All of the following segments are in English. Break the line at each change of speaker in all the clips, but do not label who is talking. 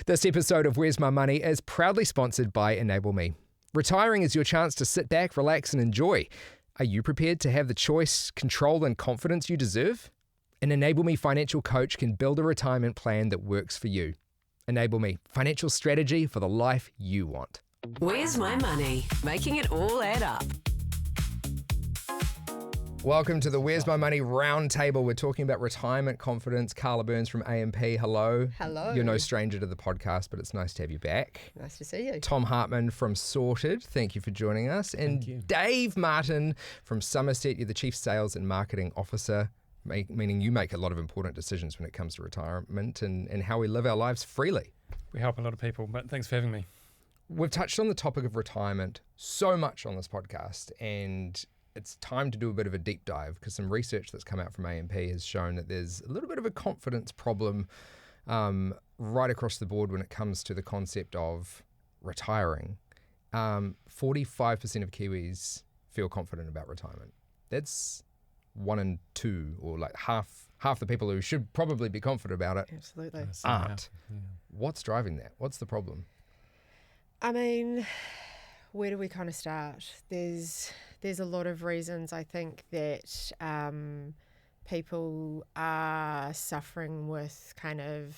This episode of Where's My Money is proudly sponsored by Enable Me. Retiring is your chance to sit back, relax, and enjoy. Are you prepared to have the choice, control, and confidence you deserve? An Enable Me financial coach can build a retirement plan that works for you. Enable Me, financial strategy for the life you want.
Where's My Money? Making it all add up.
Welcome to the Where's My Money roundtable. We're talking about retirement confidence. Karla Byrnes from AMP, hello.
Hello.
You're no stranger to the podcast, but it's nice to have you back.
Nice to see you.
Tom Hartmann from Sorted, thank you for joining us. And
Thank you.
Dave Martin from Summerset, you're the Chief Sales and Marketing Officer, meaning you make a lot of important decisions when it comes to retirement and how we live our lives freely.
We help a lot of people, but thanks for having me.
We've touched on the topic of retirement so much on this podcast, and it's time to do a bit of a deep dive because some research that's come out from AMP has shown that there's a little bit of a confidence problem right across the board when it comes to the concept of retiring. 45% of Kiwis feel confident about retirement. That's 1 in 2, or like half the people who should probably be confident about it
Absolutely.
aren't. What's driving that? What's the problem?
I mean, where do we kind of start? There's a lot of reasons. I think that people are suffering with kind of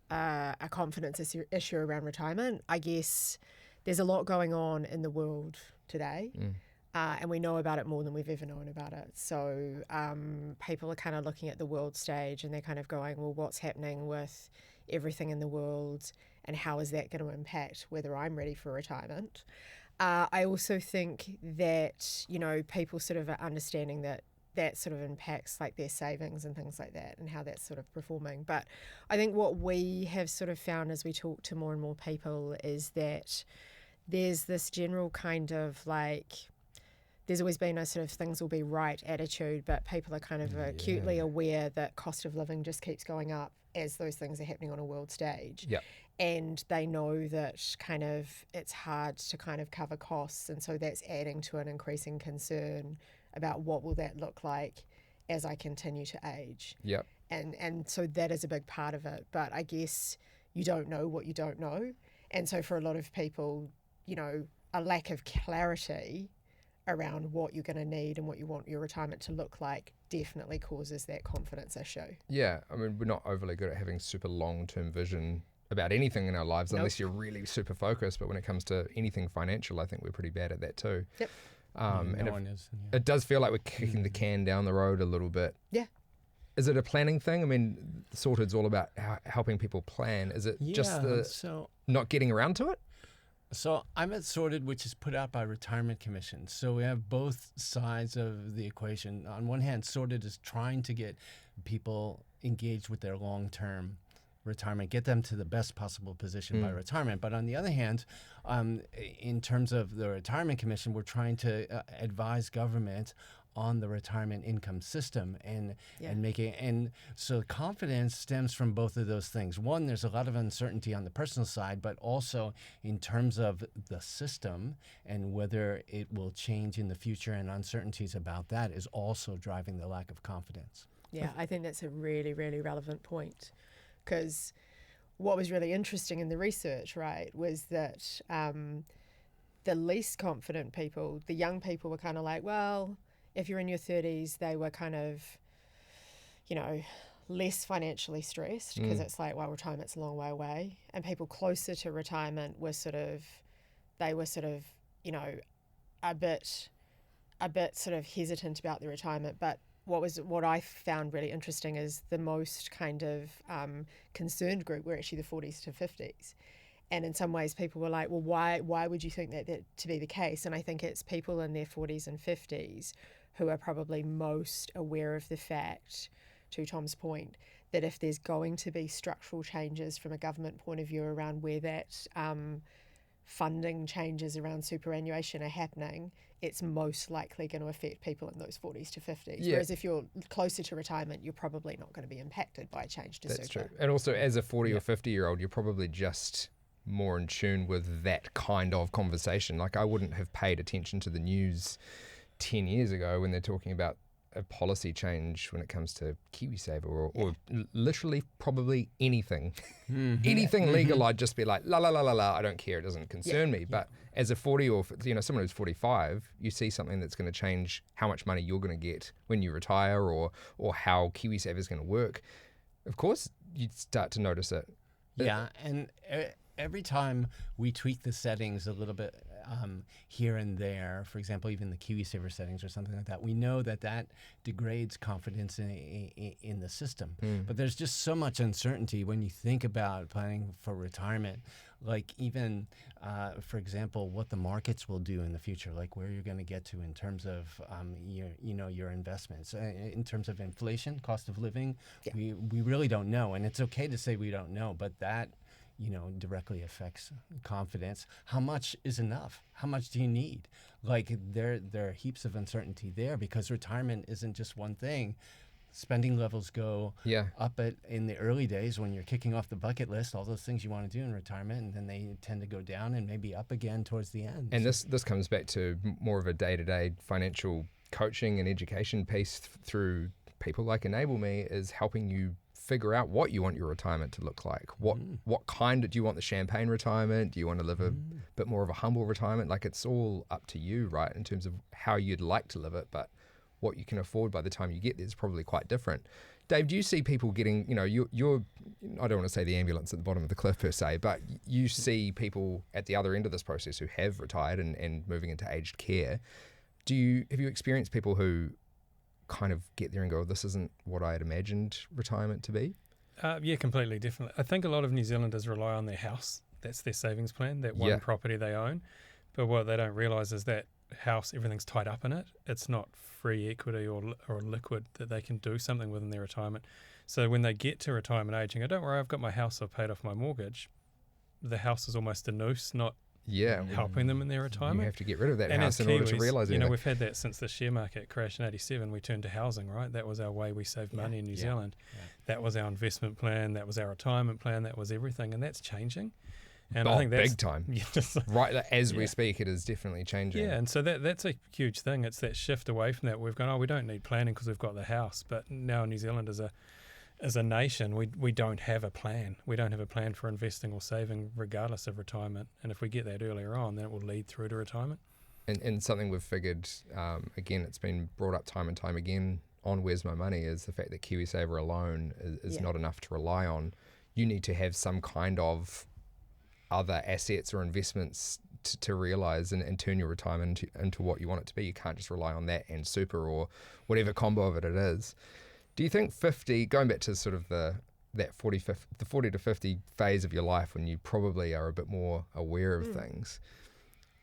a confidence issue around retirement. I guess there's a lot going on in the world today. And we know about it more than we've ever known about it. So people are kind of looking at the world stage and they're kind of going, well, what's happening with everything in the world and how is that going to impact whether I'm ready for retirement? I also think that, people sort of are understanding that sort of impacts like their savings and things like that and how that's sort of performing. But I think what we have sort of found as we talk to more and more people is that there's this general kind of like, there's always been a sort of things will be right attitude, but people are kind of acutely aware that cost of living just keeps going up as those things are happening on a world stage.
Yeah.
And they know that kind of it's hard to kind of cover costs. And so that's adding to an increasing concern about what will that look like as I continue to age.
Yep.
And so that is a big part of it. But I guess you don't know what you don't know. And so for a lot of people, a lack of clarity around what you're going to need and what you want your retirement to look like definitely causes that confidence issue.
Yeah, I mean, we're not overly good at having super long-term vision about anything in our lives unless you're really super focused. But when it comes to anything financial, I think we're pretty bad at that too.
Yep.
And it does feel like we're kicking the can down the road a little bit.
Yeah.
Is it a planning thing? I mean, Sorted's all about helping people plan. Is it just not getting around to it?
So I'm at Sorted, which is put out by Retirement Commission. So we have both sides of the equation. On one hand, Sorted is trying to get people engaged with their long-term retirement, get them to the best possible position by retirement. But on the other hand, in terms of the Retirement Commission, we're trying to advise government on the retirement income system and so confidence stems from both of those things. One, there's a lot of uncertainty on the personal side, but also in terms of the system and whether it will change in the future, and uncertainties about that is also driving the lack of confidence.
Yeah, I think that's a really, really relevant point, because what was really interesting in the research, right, was that the least confident people, the young people, were kind of like, well, if you're in your 30s, they were kind of, less financially stressed because it's like, well, retirement's a long way away. And people closer to retirement were a bit sort of hesitant about their retirement. But what I found really interesting is the most kind of concerned group were actually the 40s to 50s. And in some ways, people were like, well, why would you think that to be the case? And I think it's people in their 40s and 50s who are probably most aware of the fact, to Tom's point, that if there's going to be structural changes from a government point of view around where that funding changes around superannuation are happening, it's most likely going to affect people in those 40s to 50s.
Yeah.
Whereas if you're closer to retirement, you're probably not going to be impacted by a change to super.
That's true. And also, as a 40 or 50-year-old, you're probably just more in tune with that kind of conversation. Like, I wouldn't have paid attention to the news 10 years ago when they're talking about a policy change when it comes to KiwiSaver or literally probably anything. Anything legal, I'd just be like, la, la, la, la, la, I don't care, it doesn't concern me. But as a 40 or, someone who's 45, you see something that's going to change how much money you're going to get when you retire or how KiwiSaver is going to work. Of course, you'd start to notice it.
Yeah, and every time we tweak the settings a little bit here and there, for example, even the KiwiSaver settings or something like that, we know that degrades confidence in the system. But there's just so much uncertainty when you think about planning for retirement. Like even, for example, what the markets will do in the future, like where you're going to get to in terms of your investments, in terms of inflation, cost of living. We really don't know, and it's okay to say we don't know, but that directly affects confidence. How much is enough? How much do you need? Like there are heaps of uncertainty there because retirement isn't just one thing. Spending levels go up in the early days when you're kicking off the bucket list, all those things you want to do in retirement, and then they tend to go down and maybe up again towards the end.
And this comes back to more of a day-to-day financial coaching and education piece through people like Enable Me, is helping you figure out what you want your retirement to look like. What kind do you want? The champagne retirement? Do you want to live a bit more of a humble retirement? Like, it's all up to you, right, in terms of how you'd like to live it, but what you can afford by the time you get there is probably quite different. Dave, do you see people getting, you're I don't want to say the ambulance at the bottom of the cliff per se, but you see people at the other end of this process who have retired and moving into aged care. Have you experienced people who kind of get there and go, this isn't what I had imagined retirement to be?
Yeah, completely, definitely. I think a lot of New Zealanders rely on their house. That's their savings plan, that one property they own. But what they don't realise is that house, everything's tied up in it. It's not free equity or liquid that they can do something with in their retirement. So when they get to retirement age and go, don't worry, I've got my house, I've paid off my mortgage, the house is almost a noose, not helping them in their retirement.
You have to get rid of that
and
house in order to realise it.
We've had that since the share market crashed in 87. We turned to housing, right? That was our way we saved money in New Zealand. That was our investment plan. That was our retirement plan. That was everything. And that's changing. And I think that's
big time. Right, as we speak, it is definitely changing.
Yeah, and so that's a huge thing. It's that shift away from that. We've gone, we don't need planning because we've got the house. But now New Zealand as a nation, we don't have a plan. We don't have a plan for investing or saving regardless of retirement. And if we get that earlier on, then it will lead through to retirement.
And something we've figured, again, it's been brought up time and time again on Where's My Money, is the fact that KiwiSaver alone is not enough to rely on. You need to have some kind of other assets or investments to realise and turn your retirement into what you want it to be. You can't just rely on that and super or whatever combo of it is. Do you think 50, going back to sort of the 40 to 50 phase of your life when you probably are a bit more aware of things,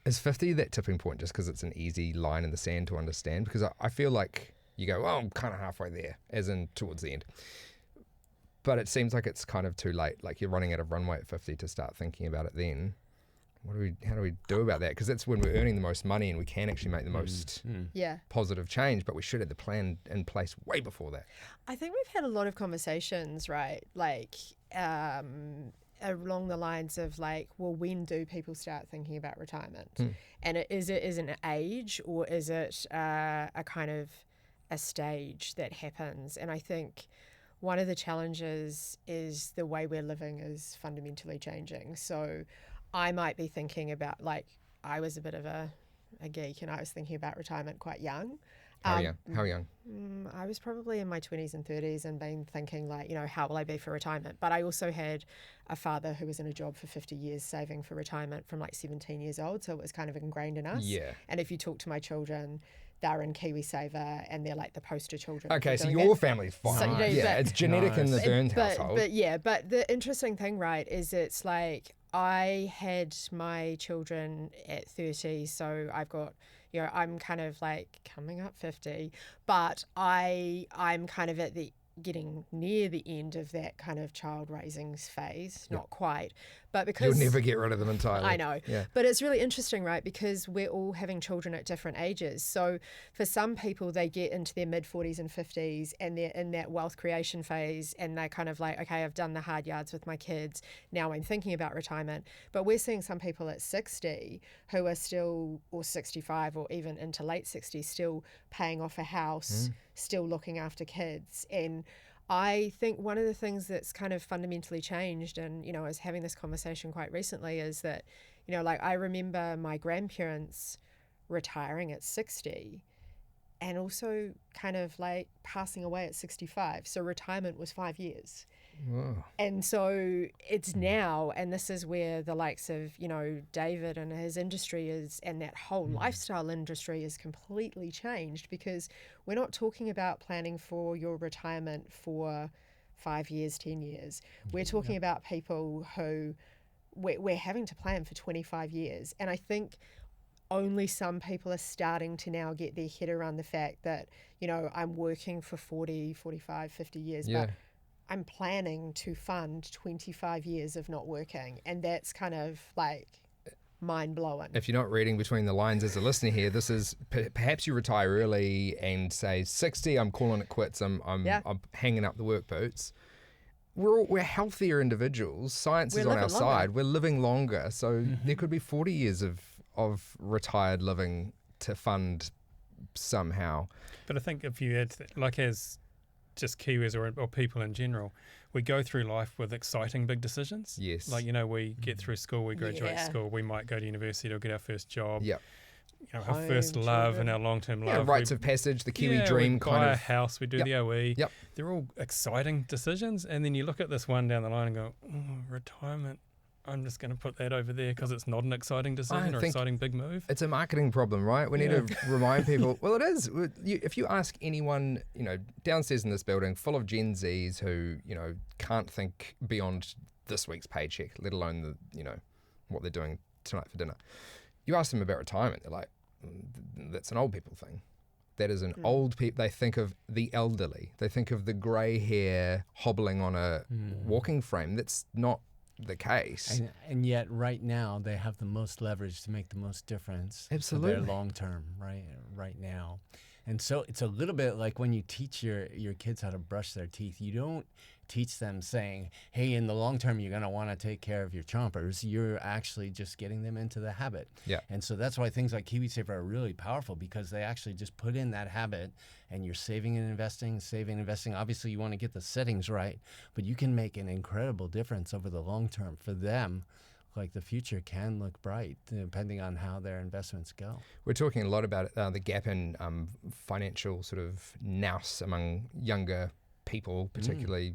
is 50 that tipping point just because it's an easy line in the sand to understand? Because I feel like you go, I'm kind of halfway there, as in towards the end. But it seems like it's kind of too late. Like you're running out of runway at 50 to start thinking about it then. How do we do about that? Because that's when we're earning the most money and we can actually make the most positive change, but we should have the plan in place way before that.
I think we've had a lot of conversations, right? Like along the lines of like, well, when do people start thinking about retirement? And is it an age or is it a kind of a stage that happens? And I think one of the challenges is the way we're living is fundamentally changing. So I might be thinking about, like, I was a bit of a geek and I was thinking about retirement quite young.
How young?
I was probably in my 20s and 30s and been thinking like, how will I be for retirement? But I also had a father who was in a job for 50 years saving for retirement from like 17 years old. So it was kind of ingrained in us. Yeah. And if you talk to my children, they're in KiwiSaver and they're like the poster children.
Okay, so your family's fine. So, it's genetic in the Byrnes household.
But the interesting thing, right, is it's like I had my children at 30, so I've got, I'm kind of like coming up 50, but I'm kind of at the getting near the end of that kind of child raising phase, not quite, but because
you'll never get rid of them entirely.
I know, but it's really interesting, right? Because we're all having children at different ages. So for some people, they get into their mid 40s and 50s and they're in that wealth creation phase and they're kind of like, okay, I've done the hard yards with my kids. Now I'm thinking about retirement. But we're seeing some people at 60 who are still, or 65 or even into late 60s, still paying off a house, still looking after kids. And I think one of the things that's kind of fundamentally changed, and, I was having this conversation quite recently, is that, like I remember my grandparents retiring at 60 and also kind of like passing away at 65. So retirement was 5 years.
Whoa.
And so it's now, and this is where the likes of, David and his industry is, and that whole lifestyle industry is completely changed, because we're not talking about planning for your retirement for 5 years, 10 years. We're talking about people who we're having to plan for 25 years. And I think only some people are starting to now get their head around the fact that, I'm working for 40, 45, 50 years, but I'm planning to fund 25 years of not working. And that's kind of like mind-blowing.
If you're not reading between the lines as a listener here, this is perhaps you retire early and say 60, I'm calling it quits, I'm hanging up the work boots. We're healthier individuals. Science is on our side. We're living longer. So there could be 40 years of retired living to fund somehow.
But I think if you add to that, like as just Kiwis or people in general, we go through life with exciting big decisions.
Yes.
Like, we get through school, we graduate school, we might go to university or get our first job.
Yep.
Our first love and our long-term love.
Rites of passage, the Kiwi dream
we
kind
buy
of.
a house, we do the OE.
Yep.
They're all exciting decisions. And then you look at this one down the line and go, retirement. I'm just going to put that over there because it's not an exciting decision or exciting big move.
It's a marketing problem, right? We need to remind people. Well, it is. If you ask anyone, downstairs in this building full of Gen Zs who, can't think beyond this week's paycheck, let alone what they're doing tonight for dinner. You ask them about retirement, they're like, that's an old people thing. That is an old people. They think of the elderly. They think of the grey hair hobbling on a walking frame. That's not the case.
And yet right now they have the most leverage to make the most difference for their long term, right now. And so it's a little bit like when you teach your kids how to brush their teeth. You don't teach them saying, hey, in the long term you're going to want to take care of your chompers. You're actually just getting them into the habit.
Yeah.
And so that's why things like KiwiSaver are really powerful, because they actually just put in that habit, and you're saving and investing. Obviously you want to get the settings right, but you can make an incredible difference over the long term for them. Like the future can look bright depending on how their investments go.
We're talking a lot about the gap in financial sort of nous among younger people, particularly,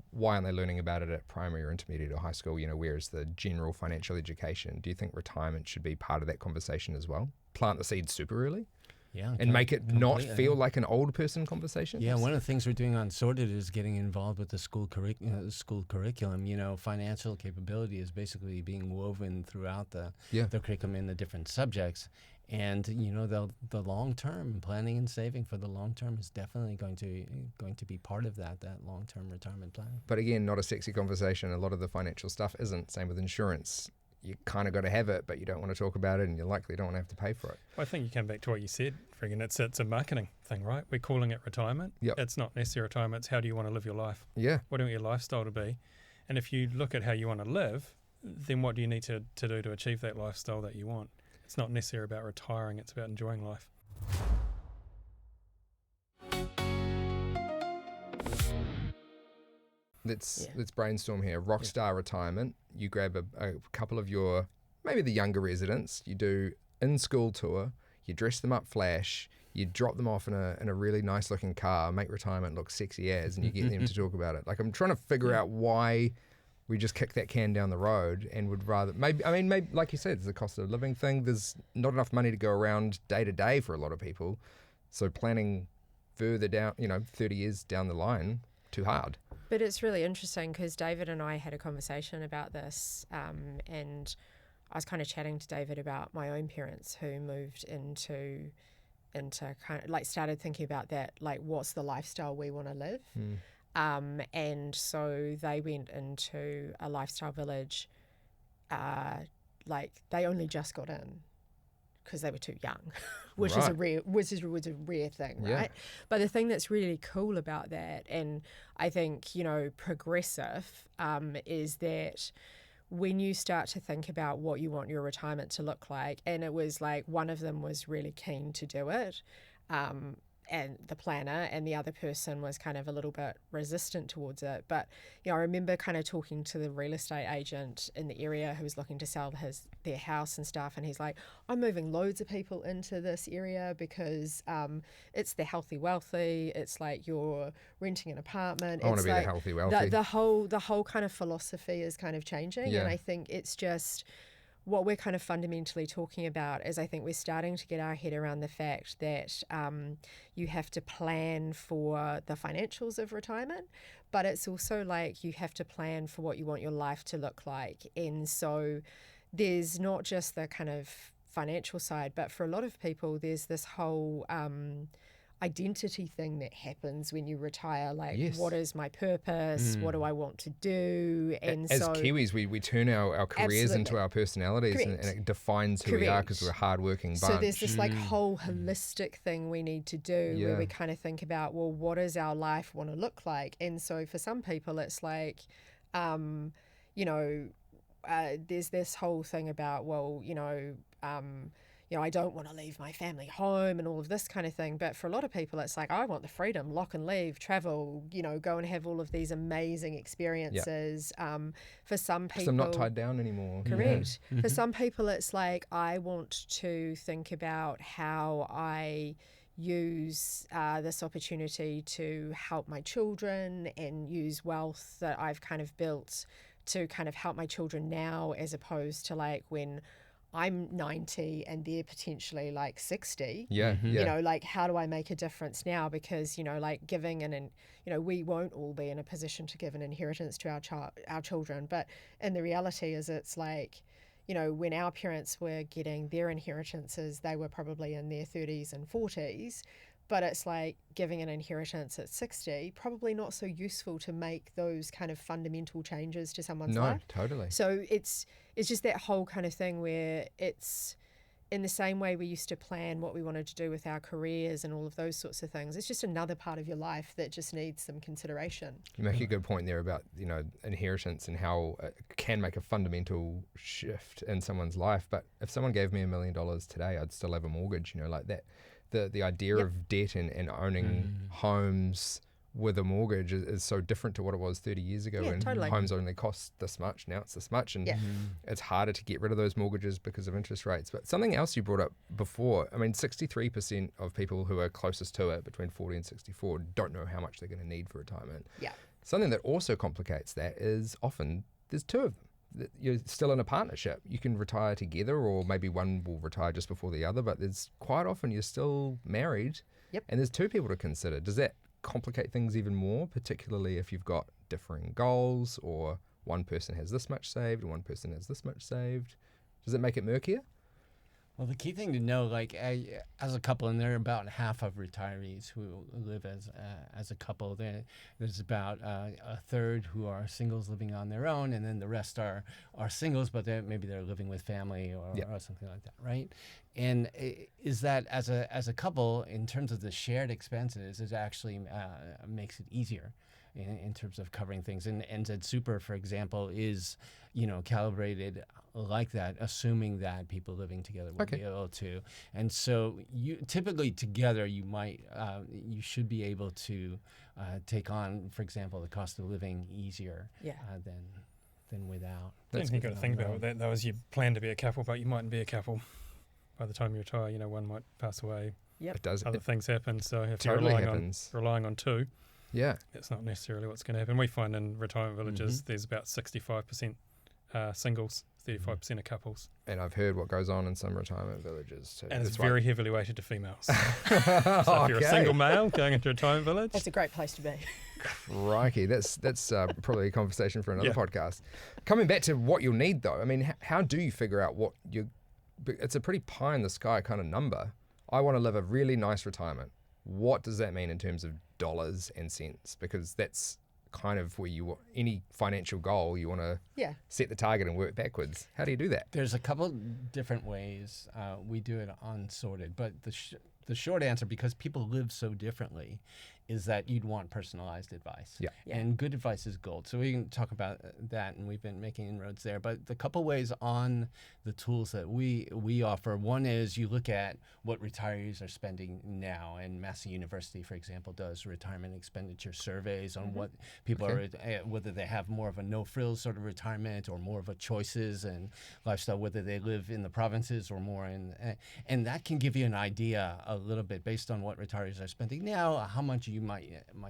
why aren't they learning about it at primary or intermediate or high school? Where's the general financial education? Do you think retirement should be part of that conversation as well? Plant the seeds super early?
Yeah,
and make it not feel like an old person conversation?
Yeah, one of the things we're doing on Sorted is getting involved with the school curriculum. Financial capability is basically being woven throughout the curriculum in the different subjects. And the long term planning and saving for the long term is definitely going to be part of that long term retirement plan.
But again, not a sexy conversation. A lot of the financial stuff isn't. Same with insurance. You kind of got to have it, but you don't want to talk about it, and you likely don't want to have to pay for it.
I think you come back to what you said, friggin'. It's a marketing thing, right? We're calling it retirement.
Yep.
It's not necessarily retirement. It's how do you want to live your life?
Yeah.
What do you want your lifestyle to be? And if you look at how you want to live, then what do you need to do to achieve that lifestyle that you want? It's not necessarily about retiring. It's about enjoying life.
Let's brainstorm here. Rockstar retirement. You grab a couple of your, maybe the younger residents. You do in-school tour. You dress them up flash. You drop them off in a really nice looking car. Make retirement look sexy as, and you get them to talk about it. Like, I'm trying to figure out why we just kick that can down the road and would rather maybe like you said, there's a cost of living thing. There's not enough money to go around day to day for a lot of people. So planning further down, 30 years down the line, too hard.
But it's really interesting because David and I had a conversation about this, and I was kind of chatting to David about my own parents who moved into kind of like started thinking about that, like what's the lifestyle we want to live. And so they went into a lifestyle village, like they only just got in because they were too young, which is a rare thing, right?
Yeah.
But the thing that's really cool about that, and I think, progressive, is that when you start to think about what you want your retirement to look like, and it was like one of them was really keen to do it, and the planner, and the other person was kind of a little bit resistant towards it. But I remember kind of talking to the real estate agent in the area who was looking to sell their house and stuff, and he's like, I'm moving loads of people into this area because it's the healthy wealthy. It's like you're renting an apartment.
I want to be
like
the healthy wealthy.
the whole kind of philosophy is kind of changing, and I think it's just what we're kind of fundamentally talking about is I think we're starting to get our head around the fact that you have to plan for the financials of retirement, but it's also like you have to plan for what you want your life to look like. And so there's not just the kind of financial side, but for a lot of people, there's this whole identity thing that happens when you retire, like what is my purpose, what do I want to do? And
as Kiwis, we turn our careers into our personalities, and it defines who we are because we're a hardworking bunch.
So there's this like whole holistic thing we need to do where we kind of think about, well, what does our life want to look like? And so for some people it's like there's this whole thing about, well, I don't want to leave my family home and all of this kind of thing. But for a lot of people, it's like, I want the freedom, lock and leave, travel, go and have all of these amazing experiences. For some people...
Because I'm not tied down anymore.
Correct. Yeah. For some people, it's like, I want to think about how I use this opportunity to help my children and use wealth that I've kind of built to kind of help my children now, as opposed to like when I'm 90 and they're potentially like 60. Like how do I make a difference now? Because, like giving we won't all be in a position to give an inheritance to our children. But in the reality is it's like, when our parents were getting their inheritances, they were probably in their 30s and 40s. But it's like giving an inheritance at 60, probably not so useful to make those kind of fundamental changes to someone's life.
No, totally.
So it's just that whole kind of thing where it's in the same way we used to plan what we wanted to do with our careers and all of those sorts of things. It's just another part of your life that just needs some consideration.
You make a good point there about, inheritance and how it can make a fundamental shift in someone's life. But if someone gave me $1 million today, I'd still have a mortgage, like that. The idea of debt and owning homes with a mortgage is so different to what it was 30 years ago when homes only cost this much. Now it's this much, and it's harder to get rid of those mortgages because of interest rates. But something else you brought up before, 63% of people who are closest to it, between 40 and 64, don't know how much they're going to need for retirement.
Yeah.
Something that also complicates that is often there's two of them. You're still in a partnership. You can retire together, or maybe one will retire just before the other, but there's quite often you're still married and there's two people to consider. Does that complicate things even more, particularly if you've got differing goals, or one person has this much saved and one person has this much saved? Does it make it murkier?
Well, the key thing to know, like as a couple, and there are about half of retirees who live as a couple. There's about a third who are singles living on their own, and then the rest are singles, but maybe they're living with family or something like that, right? And is that as a couple, in terms of the shared expenses, it actually makes it easier in terms of covering things. And NZ Super, for example, is calibrated like that, assuming that people living together will be able to. And so you typically together you should be able to take on, for example, the cost of living easier than without.
I think you've got to think about that though, as you plan to be a couple, but you mightn't be a couple by the time you retire. One might pass away.
Yep.
It does.
Other things happen. So if
totally
you're relying on two, that's not necessarily what's going to happen. We find in retirement villages there's about 65% singles, 35% of couples.
And I've heard what goes on in some retirement villages too.
And it's very heavily weighted to females. So if you're a single male going into a retirement village,
that's a great place to be.
Crikey, that's probably a conversation for another podcast. Coming back to what you'll need though, how do you figure out what it's a pretty pie in the sky kind of number. I want to live a really nice retirement. What does that mean in terms of dollars and cents? Because that's kind of where you want any financial goal, you want to set the target and work backwards. How do you do that?
There's a couple different ways we do it unsorted, but the short answer, because people live so differently, is that you'd want personalized advice.
Yeah.
And good advice is gold. So we can talk about that, and we've been making inroads there. But the couple ways on the tools that we offer, one is you look at what retirees are spending now, and Massey University, for example, does retirement expenditure surveys on what people are, whether they have more of a no-frills sort of retirement or more of a choices and lifestyle, whether they live in the provinces or more in, and that can give you an idea a little bit based on what retirees are spending now, how much you might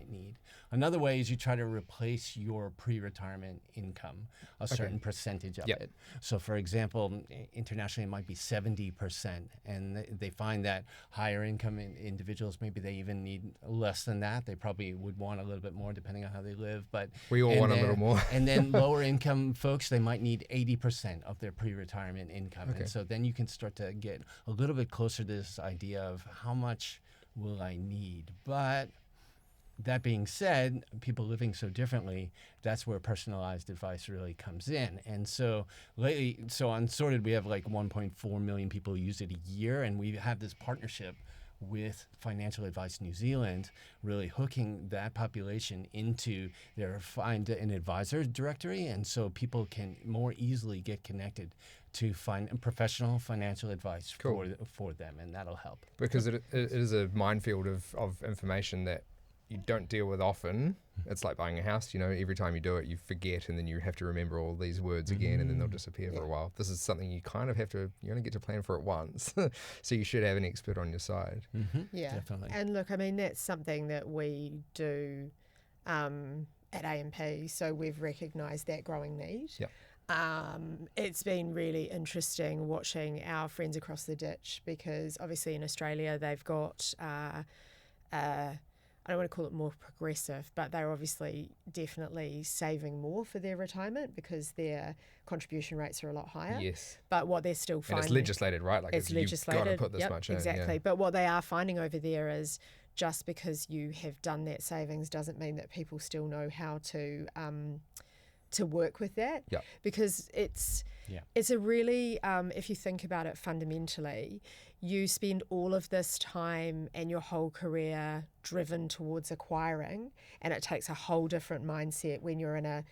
need. Another way is you try to replace your pre-retirement income, a certain percentage of it. So for example, internationally it might be 70%, and they find that higher income individuals, maybe they even need less than that. They probably would want a little bit more depending on how they live, but
we all want a little more.
And then lower income folks, they might need 80% of their pre-retirement income. And so then you can start to get a little bit closer to this idea of how much will I need. But that being said, people living so differently, that's where personalized advice really comes in. And so lately, so on Sorted, we have like 1.4 million people who use it a year, and we have this partnership with Financial Advice New Zealand, really hooking that population into their Find an Advisor directory, and so people can more easily get connected to find professional financial advice for them, and that'll help.
Because it is a minefield of information that you don't deal with often. It's like buying a house, every time you do it, you forget, and then you have to remember all these words again, and then they'll disappear for a while. This is something you kind of have to, you only get to plan for it once. So you should have an expert on your side.
Yeah,
definitely.
And look, I mean, that's something that we do at AMP, so we've recognised that growing need. It's been really interesting watching our friends across the ditch, because obviously in Australia they've got I don't want to call it more progressive, but they're obviously definitely saving more for their retirement because their contribution rates are a lot higher.
Yes.
But what they're still finding...
And it's legislated, right? Like
it's legislated.
You've got to put this much in.
Exactly. But what they are finding over there is just because you have done that savings doesn't mean that people still know how to work with that.
Yeah.
Because it's a really, if you think about it fundamentally, you spend all of this time and your whole career driven towards acquiring, and it takes a whole different mindset when you're in a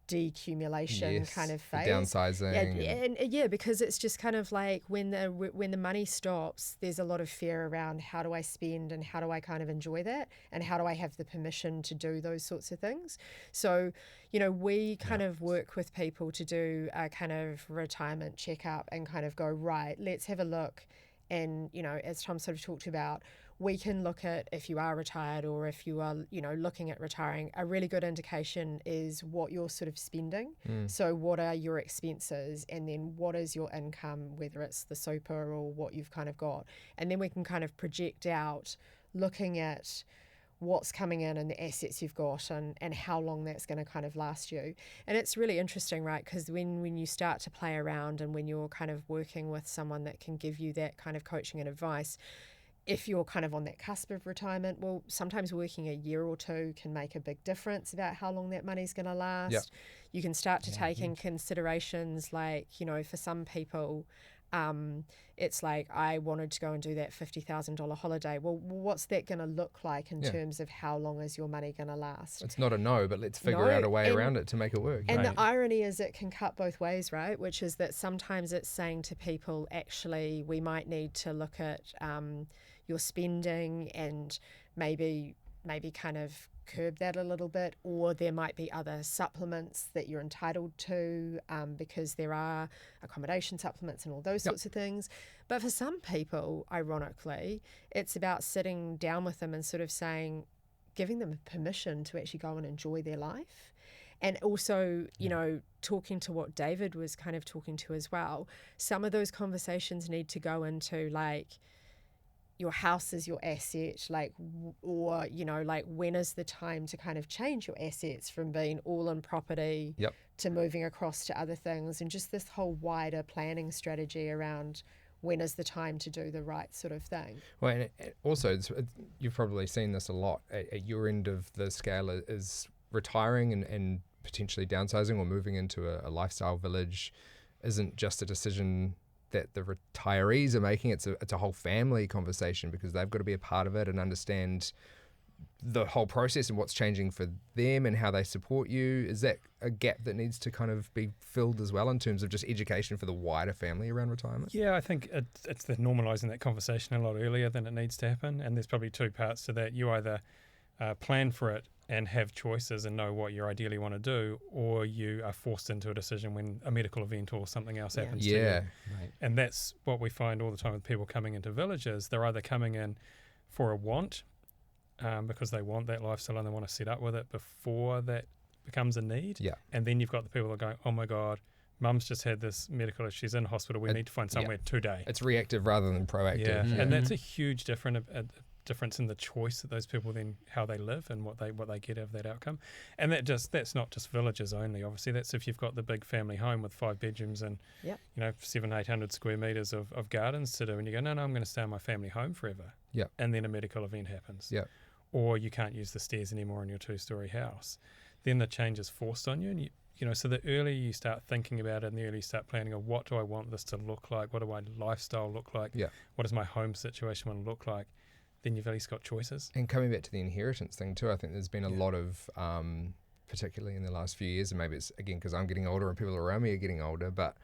decumulation kind of phase.
Downsizing.
Because it's just kind of like when the money stops, there's a lot of fear around how do I spend and how do I kind of enjoy that and how do I have the permission to do those sorts of things. So, we kind of work with people to do a kind of retirement checkup and kind of go, right, let's have a look. And, as Tom sort of talked about, we can look at if you are retired or if you are, looking at retiring. A really good indication is what you're sort of spending. So what are your expenses, and then what is your income, whether it's the super or what you've kind of got. And then we can kind of project out looking at what's coming in and the assets you've got and how long that's going to kind of last you. And it's really interesting, right? Because when you start to play around and when you're kind of working with someone that can give you that kind of coaching and advice, if you're kind of on that cusp of retirement, well, sometimes working a year or two can make a big difference about how long that money's going to last.
Yep.
You can start to take in considerations like, for some people, it's like, I wanted to go and do that $50,000 holiday. Well, what's that going to look like in terms of how long is your money going to last?
It's not a no, but let's figure out a way around it to make it work.
And the irony is it can cut both ways, right? Which is that sometimes it's saying to people, actually, we might need to look at your spending and maybe kind of curb that a little bit, or there might be other supplements that you're entitled to because there are accommodation supplements and all those sorts of things. But for some people, ironically, it's about sitting down with them and sort of saying, giving them permission to actually go and enjoy their life. And also, talking to what David was kind of talking to as well, some of those conversations need to go into like, your house is your asset, or when is the time to kind of change your assets from being all in property to moving across to other things, and just this whole wider planning strategy around when is the time to do the right sort of thing.
Well, and also you've probably seen this a lot at your end of the scale is retiring and potentially downsizing or moving into a lifestyle village isn't just a decision that the retirees are making. It's a whole family conversation, because they've got to be a part of it and understand the whole process and what's changing for them and how they support you? Is that a gap that needs to kind of be filled as well in terms of just education for the wider family around retirement?
Yeah, I think it's the normalising that conversation a lot earlier than it needs to happen. And there's probably two parts to that. You either plan for it and have choices and know what you ideally want to do, or you are forced into a decision when a medical event or something else happens to you.
Right.
And that's what we find all the time with people coming into villages. They're either coming in for a want, because they want that lifestyle and they want to set up with it before that becomes a need.
Yeah.
And then you've got the people that are going, oh my God, mum's just had this medical issue, she's in hospital, we need to find somewhere today.
It's reactive rather than proactive.
Yeah. And that's a huge difference in the choice that those people then, how they live and what they get out of that outcome. And that's not just villages only, obviously. That's if you've got the big family home with 5 bedrooms and 700-800 square meters of gardens to do, and you go, no, I'm going to stay in my family home forever.
Yeah.
And then a medical event happens.
Yeah.
Or you can't use the stairs anymore in your 2-story house. Then the change is forced on you, and so the earlier you start thinking about it and the earlier you start planning of what do I want this to look like, what do my lifestyle look like, what does my home situation want to look like, then you've at least got choices.
And coming back to the inheritance thing too, I think there's been a lot of, particularly in the last few years, and maybe it's again because I'm getting older and people around me are getting older, but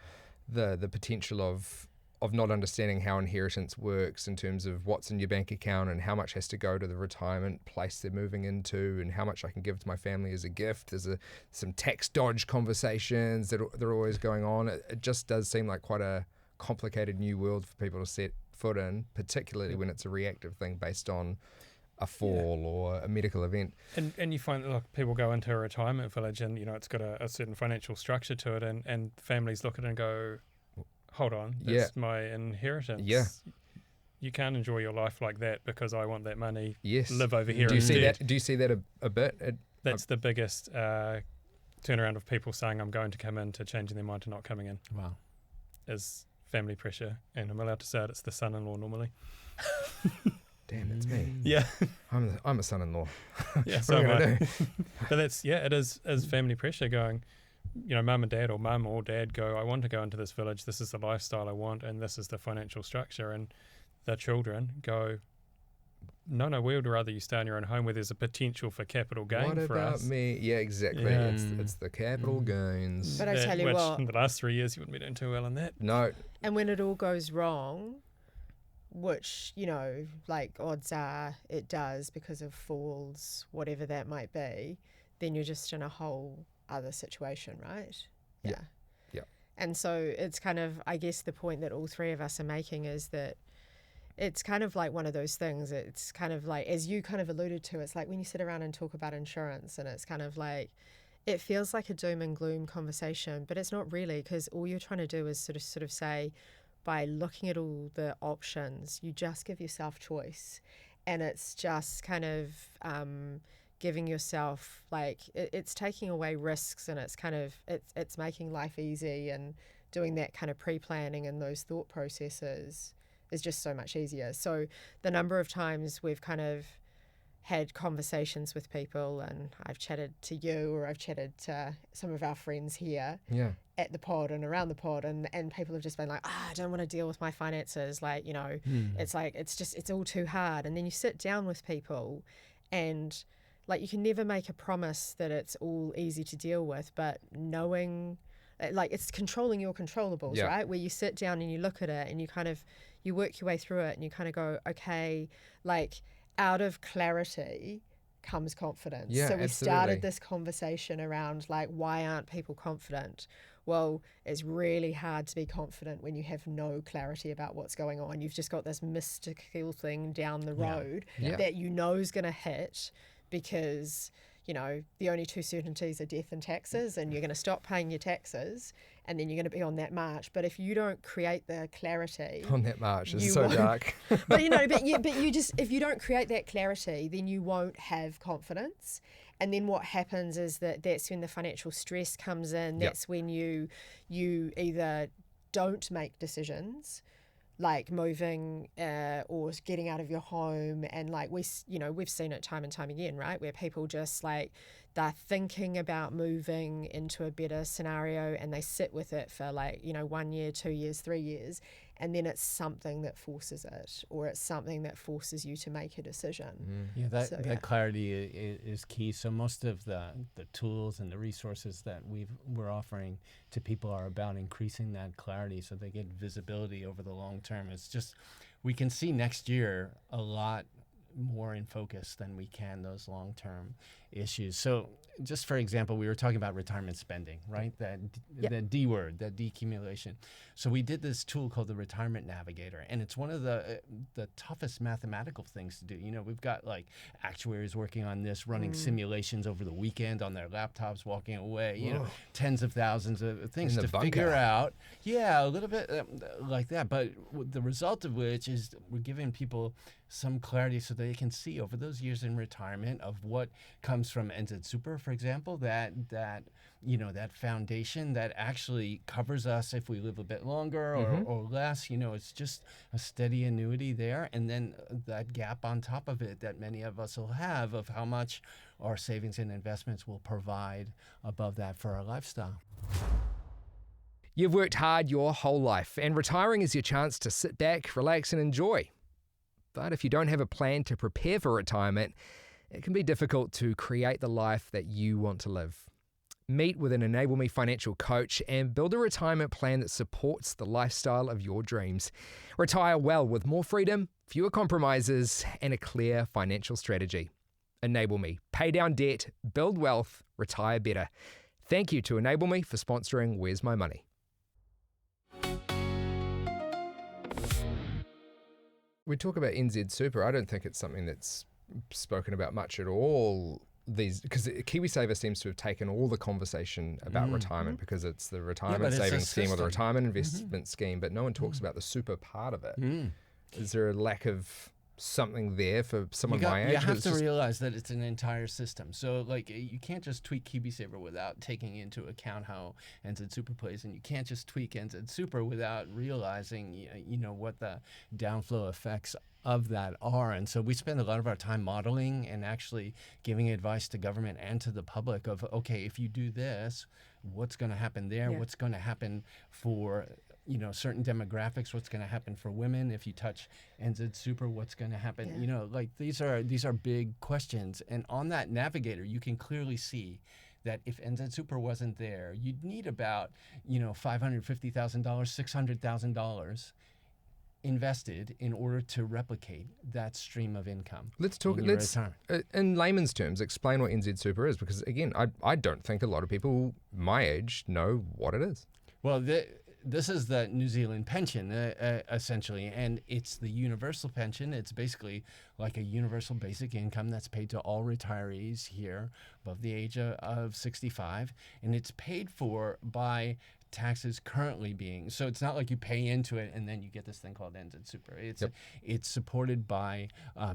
the potential of not understanding how inheritance works in terms of what's in your bank account and how much has to go to the retirement place they're moving into and how much I can give to my family as a gift. There's some tax dodge conversations that are always going on. It just does seem like quite a complicated new world for people to set foot in, particularly when it's a reactive thing based on a fall or a medical event.
And you find that people go into a retirement village and it's got a certain financial structure to it, and families look at it and go, hold on, that's my inheritance.
Yeah.
You can't enjoy your life like that because I want that money.
Yes.
Live over here.
Do you
instead.
see that a bit?
That's the biggest turnaround of people saying I'm going to come in to changing their mind to not coming in.
Wow.
Is family pressure, and I'm allowed to say it's the son-in-law normally.
Damn, that's me.
Yeah.
I'm a son-in-law.
Yeah,
what
so
am I gonna do?
But it is family pressure going, mum and dad or mum or dad go, I want to go into this village, this is the lifestyle I want, and this is the financial structure, and the children go, no, we would rather you stay in your own home where there's a potential for capital gain
what
for us.
about me? Yeah, exactly.
Yeah.
It's the capital gains.
But I tell you
which
what,
in the last 3 years you wouldn't be doing too well in that.
No.
and when it all goes wrong, which, odds are it does because of falls, whatever that might be, then you're just in a whole other situation, right?
Yeah.
And so it's kind of, I guess the point that all three of us are making is that it's kind of like one of those things. It's kind of like, as you kind of alluded to, it's like when you sit around and talk about insurance, and it's kind of like, it feels like a doom and gloom conversation, but it's not really, because all you're trying to do is sort of say, by looking at all the options, you just give yourself choice. And it's just kind of giving yourself, it's taking away risks, and it's kind of, it's making life easy, and doing that kind of pre-planning and those thought processes is just so much easier. So the number of times we've kind of had conversations with people, and I've chatted to you, or I've chatted to some of our friends here at the pod and around the pod, and people have just been like, I don't want to deal with my finances. It's like, it's all too hard. And then you sit down with people, and you can never make a promise that it's all easy to deal with, but knowing, it's controlling your controllables, right? Where you sit down and you look at it and you work your way through it, and you kind of go, okay, out of clarity comes confidence.
Yeah,
so we
absolutely.
started this conversation around why aren't people confident? Well, it's really hard to be confident when you have no clarity about what's going on. You've just got this mystical thing down the road that is going to hit, because the only two certainties are death and taxes, and you're going to stop paying your taxes, and then you're going to be on that march. But if you don't create the clarity
on that march, it's so dark.
But if you don't create that clarity, then you won't have confidence. And then what happens is that's when the financial stress comes in. That's when you either don't make decisions, like moving or getting out of your home, and we've seen it time and time again, right? Where people just they're thinking about moving into a better scenario, and they sit with it for 1 year, 2 years, 3 years, and then it's something that forces it, or it's something that forces you to make a decision.
Yeah, that clarity is key. So most of the tools and the resources that we're offering to people are about increasing that clarity so they get visibility over the long term. It's just, we can see next year a lot more in focus than we can those long-term issues. So just for example, we were talking about retirement spending, right? That D word, that decumulation. So we did this tool called the Retirement Navigator, and it's one of the toughest mathematical things to do. You know, we've got like actuaries working on this, running simulations over the weekend on their laptops, walking away, you know, tens of thousands of things to figure out. Yeah, a little bit like that. But the result of which is we're giving people some clarity so they can see over those years in retirement of what comes from NZ Super, for example, that foundation that actually covers us if we live a bit longer or less. You know, it's just a steady annuity there, and then that gap on top of it that many of us will have of how much our savings and investments will provide above that for our lifestyle.
You've worked hard your whole life, and retiring is your chance to sit back, relax, and enjoy. But if you don't have a plan to prepare for retirement, it can be difficult to create the life that you want to live. Meet with an Enable Me financial coach and build a retirement plan that supports the lifestyle of your dreams. Retire well with more freedom, fewer compromises, and a clear financial strategy. Enable Me. Pay down debt, build wealth, retire better. Thank you to Enable Me for sponsoring Where's My Money. We talk about NZ Super. I don't think it's something that's spoken about much at all. Because KiwiSaver seems to have taken all the conversation about retirement because it's the retirement savings scheme or the retirement investment scheme, but no one talks about the super part of it. Is there a lack of something there for someone my age?
You have to realize that it's an entire system. So like you can't just tweak KiwiSaver without taking into account how NZ Super plays, and you can't just tweak NZ Super without realizing what the downflow effects of that are. And so we spend a lot of our time modeling and actually giving advice to government and to the public of, okay, if you do this, what's going to happen there? What's going to happen for certain demographics? What's going to happen for women if you touch NZ Super? What's going to happen? Like these are big questions. And on that navigator, you can clearly see that if NZ Super wasn't there, you'd need about $550,000, $600,000 invested in order to replicate that stream of income.
Let's in layman's terms, explain what NZ Super is, because again, I don't think a lot of people my age know what it is.
Well, this is the New Zealand pension, essentially, and it's the universal pension. It's basically like a universal basic income that's paid to all retirees here above the age of 65, and it's paid for by taxes currently being. So it's not like you pay into it and then you get this thing called NZ Super. It's supported by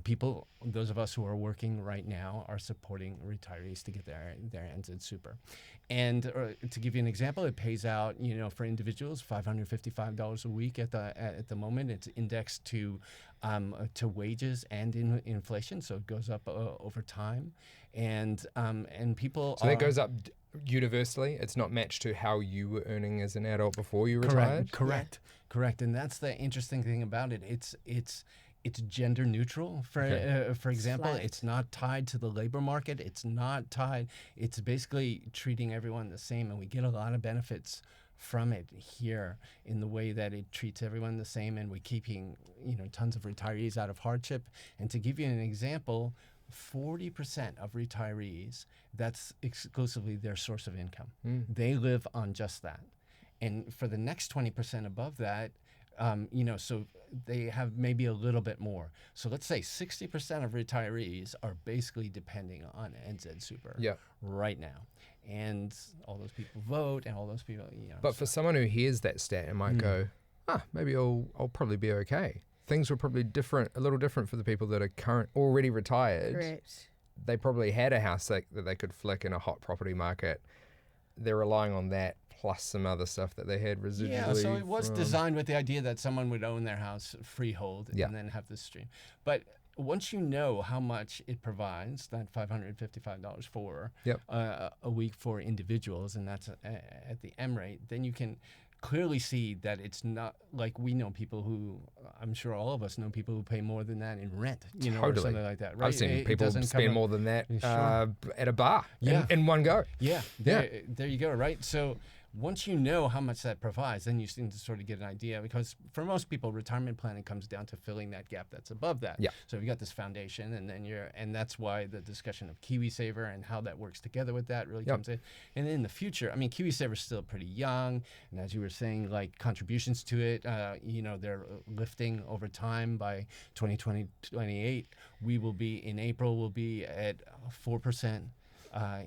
people. Those of us who are working right now are supporting retirees to get their NZ Super. And to give you an example, it pays out, for individuals, $555 a week at the moment. It's indexed to wages and inflation, so it goes up over time. And people.
So that goes up universally. It's not matched to how you were earning as an adult before you retired.
Correct. And that's the interesting thing about it. It's gender neutral. For example, it's not tied to the labor market. It's not tied. It's basically treating everyone the same, and we get a lot of benefits from it here in the way that it treats everyone the same, and we're keeping tons of retirees out of hardship. And to give you an example, 40% of retirees, that's exclusively their source of income. They live on just that. And for the next 20% above that, so they have maybe a little bit more. So let's say 60% of retirees are basically depending on NZ Super right now. And all those people vote, and all those people,
But for someone who hears that stat and might go, maybe I'll probably be okay. Things were probably a little different for the people that are already retired.
Correct.
They probably had a house that they could flick in a hot property market. They're relying on that plus some other stuff that they had residually.
Yeah, so it was designed with the idea that someone would own their house freehold and then have this stream. But once you know how much it provides, that $555 for
Yep.
a week for individuals, and that's at the M rate, then you can clearly see that it's not like we know people who, I'm sure all of us know people who pay more than that in rent, you know, or something like that, right?
I've seen
It
people
doesn't
spend
cover-
more than that
Sure.
at a bar in one go.
Yeah, there you go, right? So once you know how much that provides, then you seem to sort of get an idea, because for most people, retirement planning comes down to filling that gap that's above that.
Yeah.
So you got this foundation, and then and that's why the discussion of KiwiSaver and how that works together with that really comes in. And in the future, I mean, KiwiSaver is still pretty young, and as you were saying, like contributions to it, you know, they're lifting over time. By 2028, we will be in April. We'll be at 4%.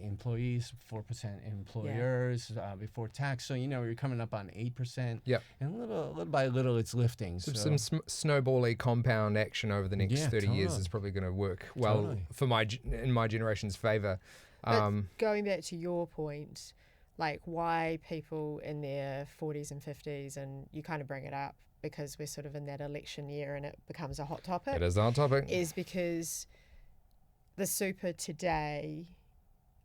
Employees, 4% employers before tax. So, you know, you're coming up on 8%.
Yep.
And little by little, it's lifting. So
Some snowbally compound action over the next 30 years
totally.
is probably going to work well for in my generation's favor.
But going back to your point, like why people in their 40s and 50s, and you kind of bring it up because we're sort of in that election year and it becomes a hot topic.
It is a hot topic.
Is because the super today,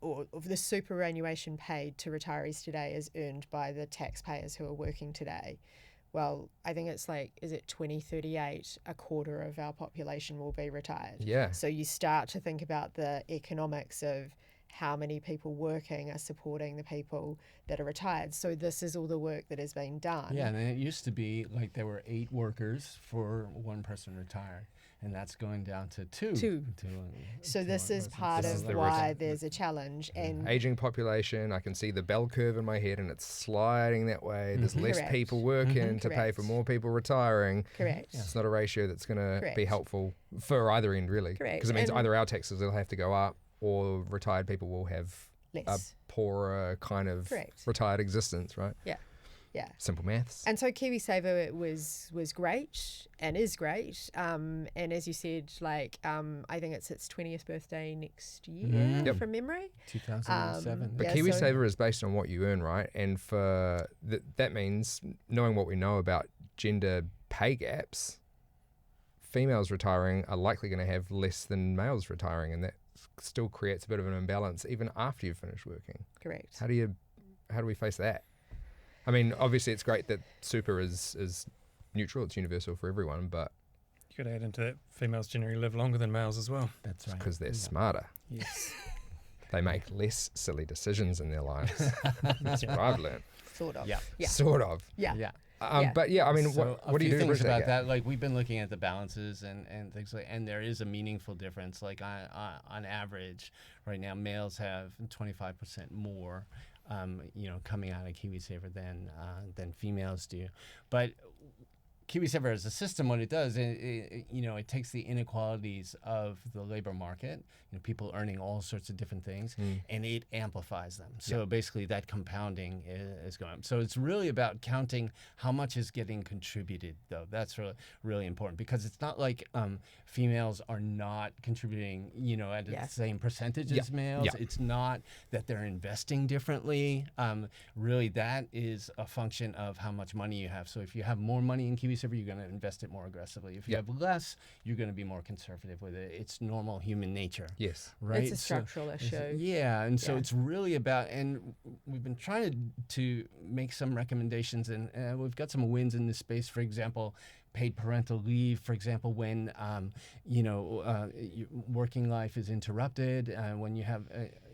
or the superannuation paid to retirees today, is earned by the taxpayers who are working today. Well, I think it's like, is it 2038, a quarter of our population will be retired.
Yeah.
So you start to think about the economics of how many people working are supporting the people that are retired. So this is all the work that has been done.
yeah, and it used to be like there were 8 workers for one person retired. And that's going down to 2.
So this is part
This is
of
the
why
routine.
there's a challenge. And
Aging population, I can see the bell curve in my head and it's sliding that way. There's less
Correct.
people working to pay
Correct.
for more people retiring.
correct.
It's not a ratio that's going to be
Correct.
helpful for either end, really.
Correct.
Because it means
And-
either our taxes will have to go up or retired people will have a
Less.
poorer kind of
Correct.
retired existence, right?
Yeah. Yeah.
Simple maths.
And so KiwiSaver was great and is great. And as you said, like I think it's its 20th birthday next year
Yep.
from memory.
2007.
But
Yeah,
KiwiSaver is based on what you earn, right? And for that means knowing what we know about gender pay gaps, females retiring are likely going to have less than males retiring, and that still creates a bit of an imbalance even after you've finished working.
Correct.
How do we face that? I mean, obviously it's great that super is neutral, it's universal for everyone, but
You could add into that females generally live longer than males as well.
That's right.
because they're smarter.
Yes.
They make less silly decisions in their lives. That's what I've learned.
Sort of.
Yeah.
Yeah.
Sort of.
Yeah.
Yeah.
Yeah.
But yeah, I mean,
So
what do you do to
things
bridge
about
gap?
that? Like we've been looking at the balances and things like, and there is a meaningful difference. Like on average, right now, males have 25% more, you know, coming out of KiwiSaver than females do. But KiwiSaver as a system, what it does, you know, it takes the inequalities of the labor market, you know, people earning all sorts of different things, and it amplifies them. So basically that compounding is going up. So it's really about counting how much is getting contributed, though. That's really, really important, because it's not like females are not contributing, you know, at the same percentage as males.
Yeah.
It's not that they're investing differently. Really, that is a function of how much money you have. So if you have more money in KiwiSaver, you're going to invest it more aggressively. If you have less, you're going to be more conservative with it. It's normal human nature.
Yes.
Right?
It's a structural issue.
Yeah, and so
Yeah.
it's really about, and we've been trying to make some recommendations, and we've got some wins in this space. For example, paid parental leave, for example, when you know, your working life is interrupted, when you have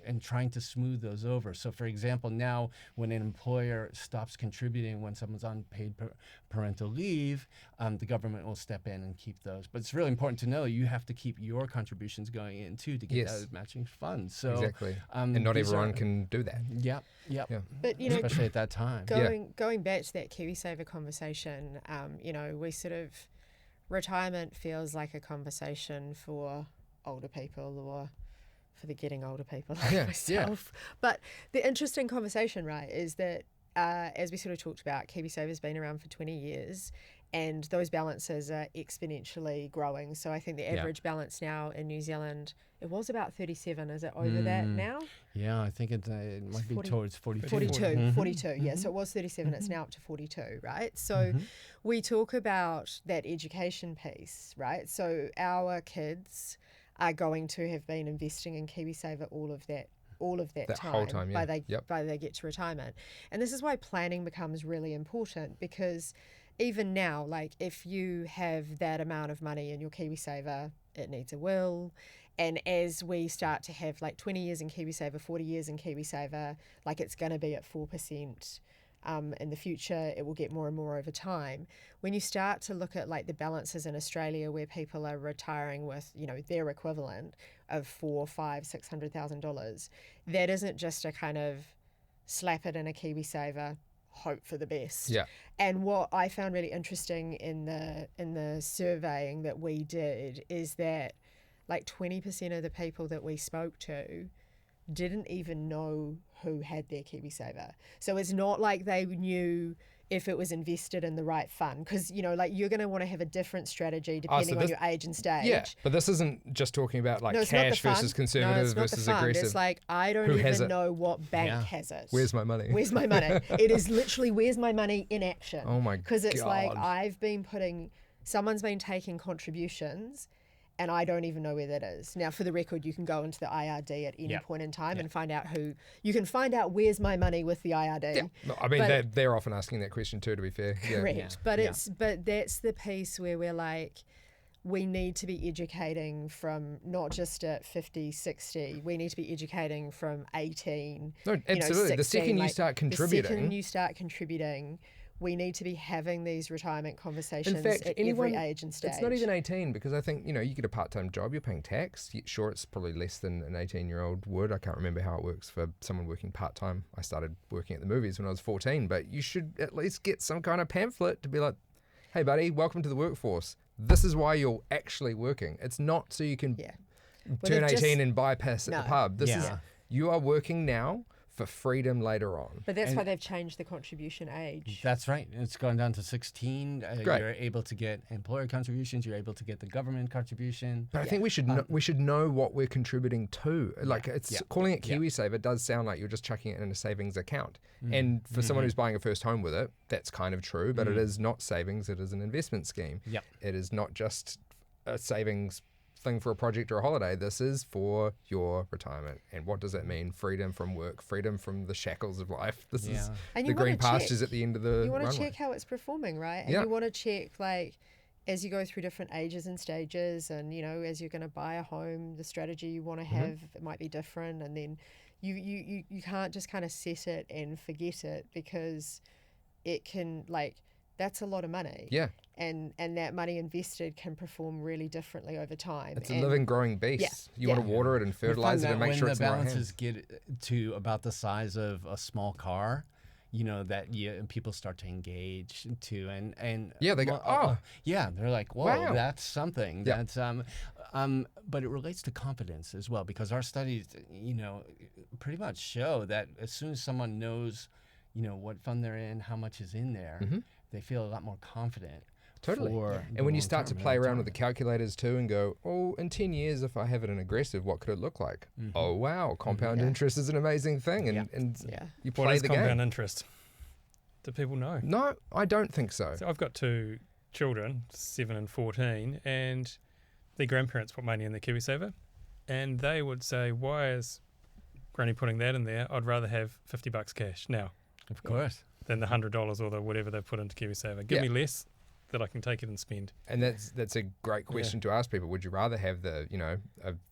and trying to smooth those over. So, for example, now when an employer stops contributing when someone's on paid parental leave, the government will step in and keep those. But it's really important to know you have to keep your contributions going in too to get those matching funds. So
Exactly. And not
these
everyone
are-
can do that.
Yep.
Yeah.
But you know,
Especially at that time.
going back to that KiwiSaver conversation, you know, we sort of, retirement feels like a conversation for older people or for the getting older people like
Yeah,
myself. But the interesting conversation, right, is that as we sort of talked about, KiwiSaver's been around for 20 years, and those balances are exponentially growing. So I think the average balance now in New Zealand, it was about 37. Is it over that now?
Yeah, I think it might be
40,
towards 42.
42, 42, yeah. So it was 37, it's now up to 42, right? So we talk about that education piece, right? So our kids are going to have been investing in KiwiSaver all of that time,
whole time,
by they get to retirement. And this is why planning becomes really important, because even now, like if you have that amount of money in your KiwiSaver, it needs a will. And as we start to have like 20 years in KiwiSaver, 40 years in KiwiSaver, like it's going to be at 4%. In the future, it will get more and more over time. When you start to look at like the balances in Australia where people are retiring with, you know, their equivalent of $400,000, $500,000, $600,000, that isn't just a kind of slap it in a KiwiSaver, hope for the best.
Yeah.
And what I found really interesting in the surveying that we did is that like 20% of the people that we spoke to didn't even know who had their KiwiSaver. So it's not like they knew if it was invested in the right fund, because, you know, like you're going to want to have a different strategy depending on your age and stage.
Yeah, but this isn't just talking about like cash versus conservative versus aggressive.
It's like, I don't even know what bank has it.
Where's my money?
Where's my money? It is literally, where's my money in action?
Oh my God.
Because it's like, someone's been taking contributions, and I don't even know where that is. Now, for the record, you can go into the IRD at any point in time and find out where's my money with the IRD.
Yeah. I mean, they're often asking that question too, to be fair.
Correct.
Yeah.
But that's the piece where we're like, we need to be educating from not just at 50, 60. We need to be educating from 18.
No, absolutely.
16,
the second you start
contributing, we need to be having these retirement conversations
in fact,
at every age and stage.
It's not even 18, because I think, you know, you get a part-time job, you're paying tax. Sure, it's probably less than an 18-year-old would. I can't remember how it works for someone working part-time. I started working at the movies when I was 14, but you should at least get some kind of pamphlet to be like, hey, buddy, welcome to the workforce. This is why you're actually working. It's not so you can turn 18 and bypass at the pub. This is, you are working now for freedom later on.
But that's why they've changed the contribution age.
That's right. It's gone down to 16. You're able to get employer contributions. You're able to get the government contribution.
But I think we should know what we're contributing to. Like calling it KiwiSaver does sound like you're just chucking it in a savings account. And for someone who's buying a first home with it, that's kind of true. But it is not savings. It is an investment scheme.
Yep.
It is not just a savings thing for a project or a holiday. This is for your retirement. And what does that mean? Freedom from work, freedom from the shackles of life. This is the green pastures at the end of the
You want
runway.
to check how it's performing, right? And you want to check, like, as you go through different ages and stages, and, you know, as you're going to buy a home, the strategy you want to have, it might be different. And then you can't just kind of set it and forget it, because it can, like, that's a lot of money.
Yeah.
And that money invested can perform really differently over time.
It's a living, growing beast. You want to water it and fertilize it and make sure it's in the right hands.
When the balances get to about the size of a small car, you know, that people start to engage too, and
they go,
they're like, whoa,
wow,
that's something.
Yeah.
That's but it relates to confidence as well, because our studies, you know, pretty much show that as soon as someone knows, you know, what fund they're in, how much is in there, they feel a lot more confident.
Totally. And when you start to play around with the calculators too and go, oh, in 10 years, if I have it in aggressive, what could it look like? Oh, wow, compound interest is an amazing thing. And you play
what is
the
compound
game.
interest? Do people know?
No, I don't think so.
So I've got two children, 7 and 14, and their grandparents put money in their KiwiSaver, and they would say, why is Granny putting that in there? I'd rather have $50 cash now.
Of course.
Than the $100 or the whatever they've put into KiwiSaver. Give me less that I can take it and spend.
And that's a great question to ask people. Would you rather have the, you know,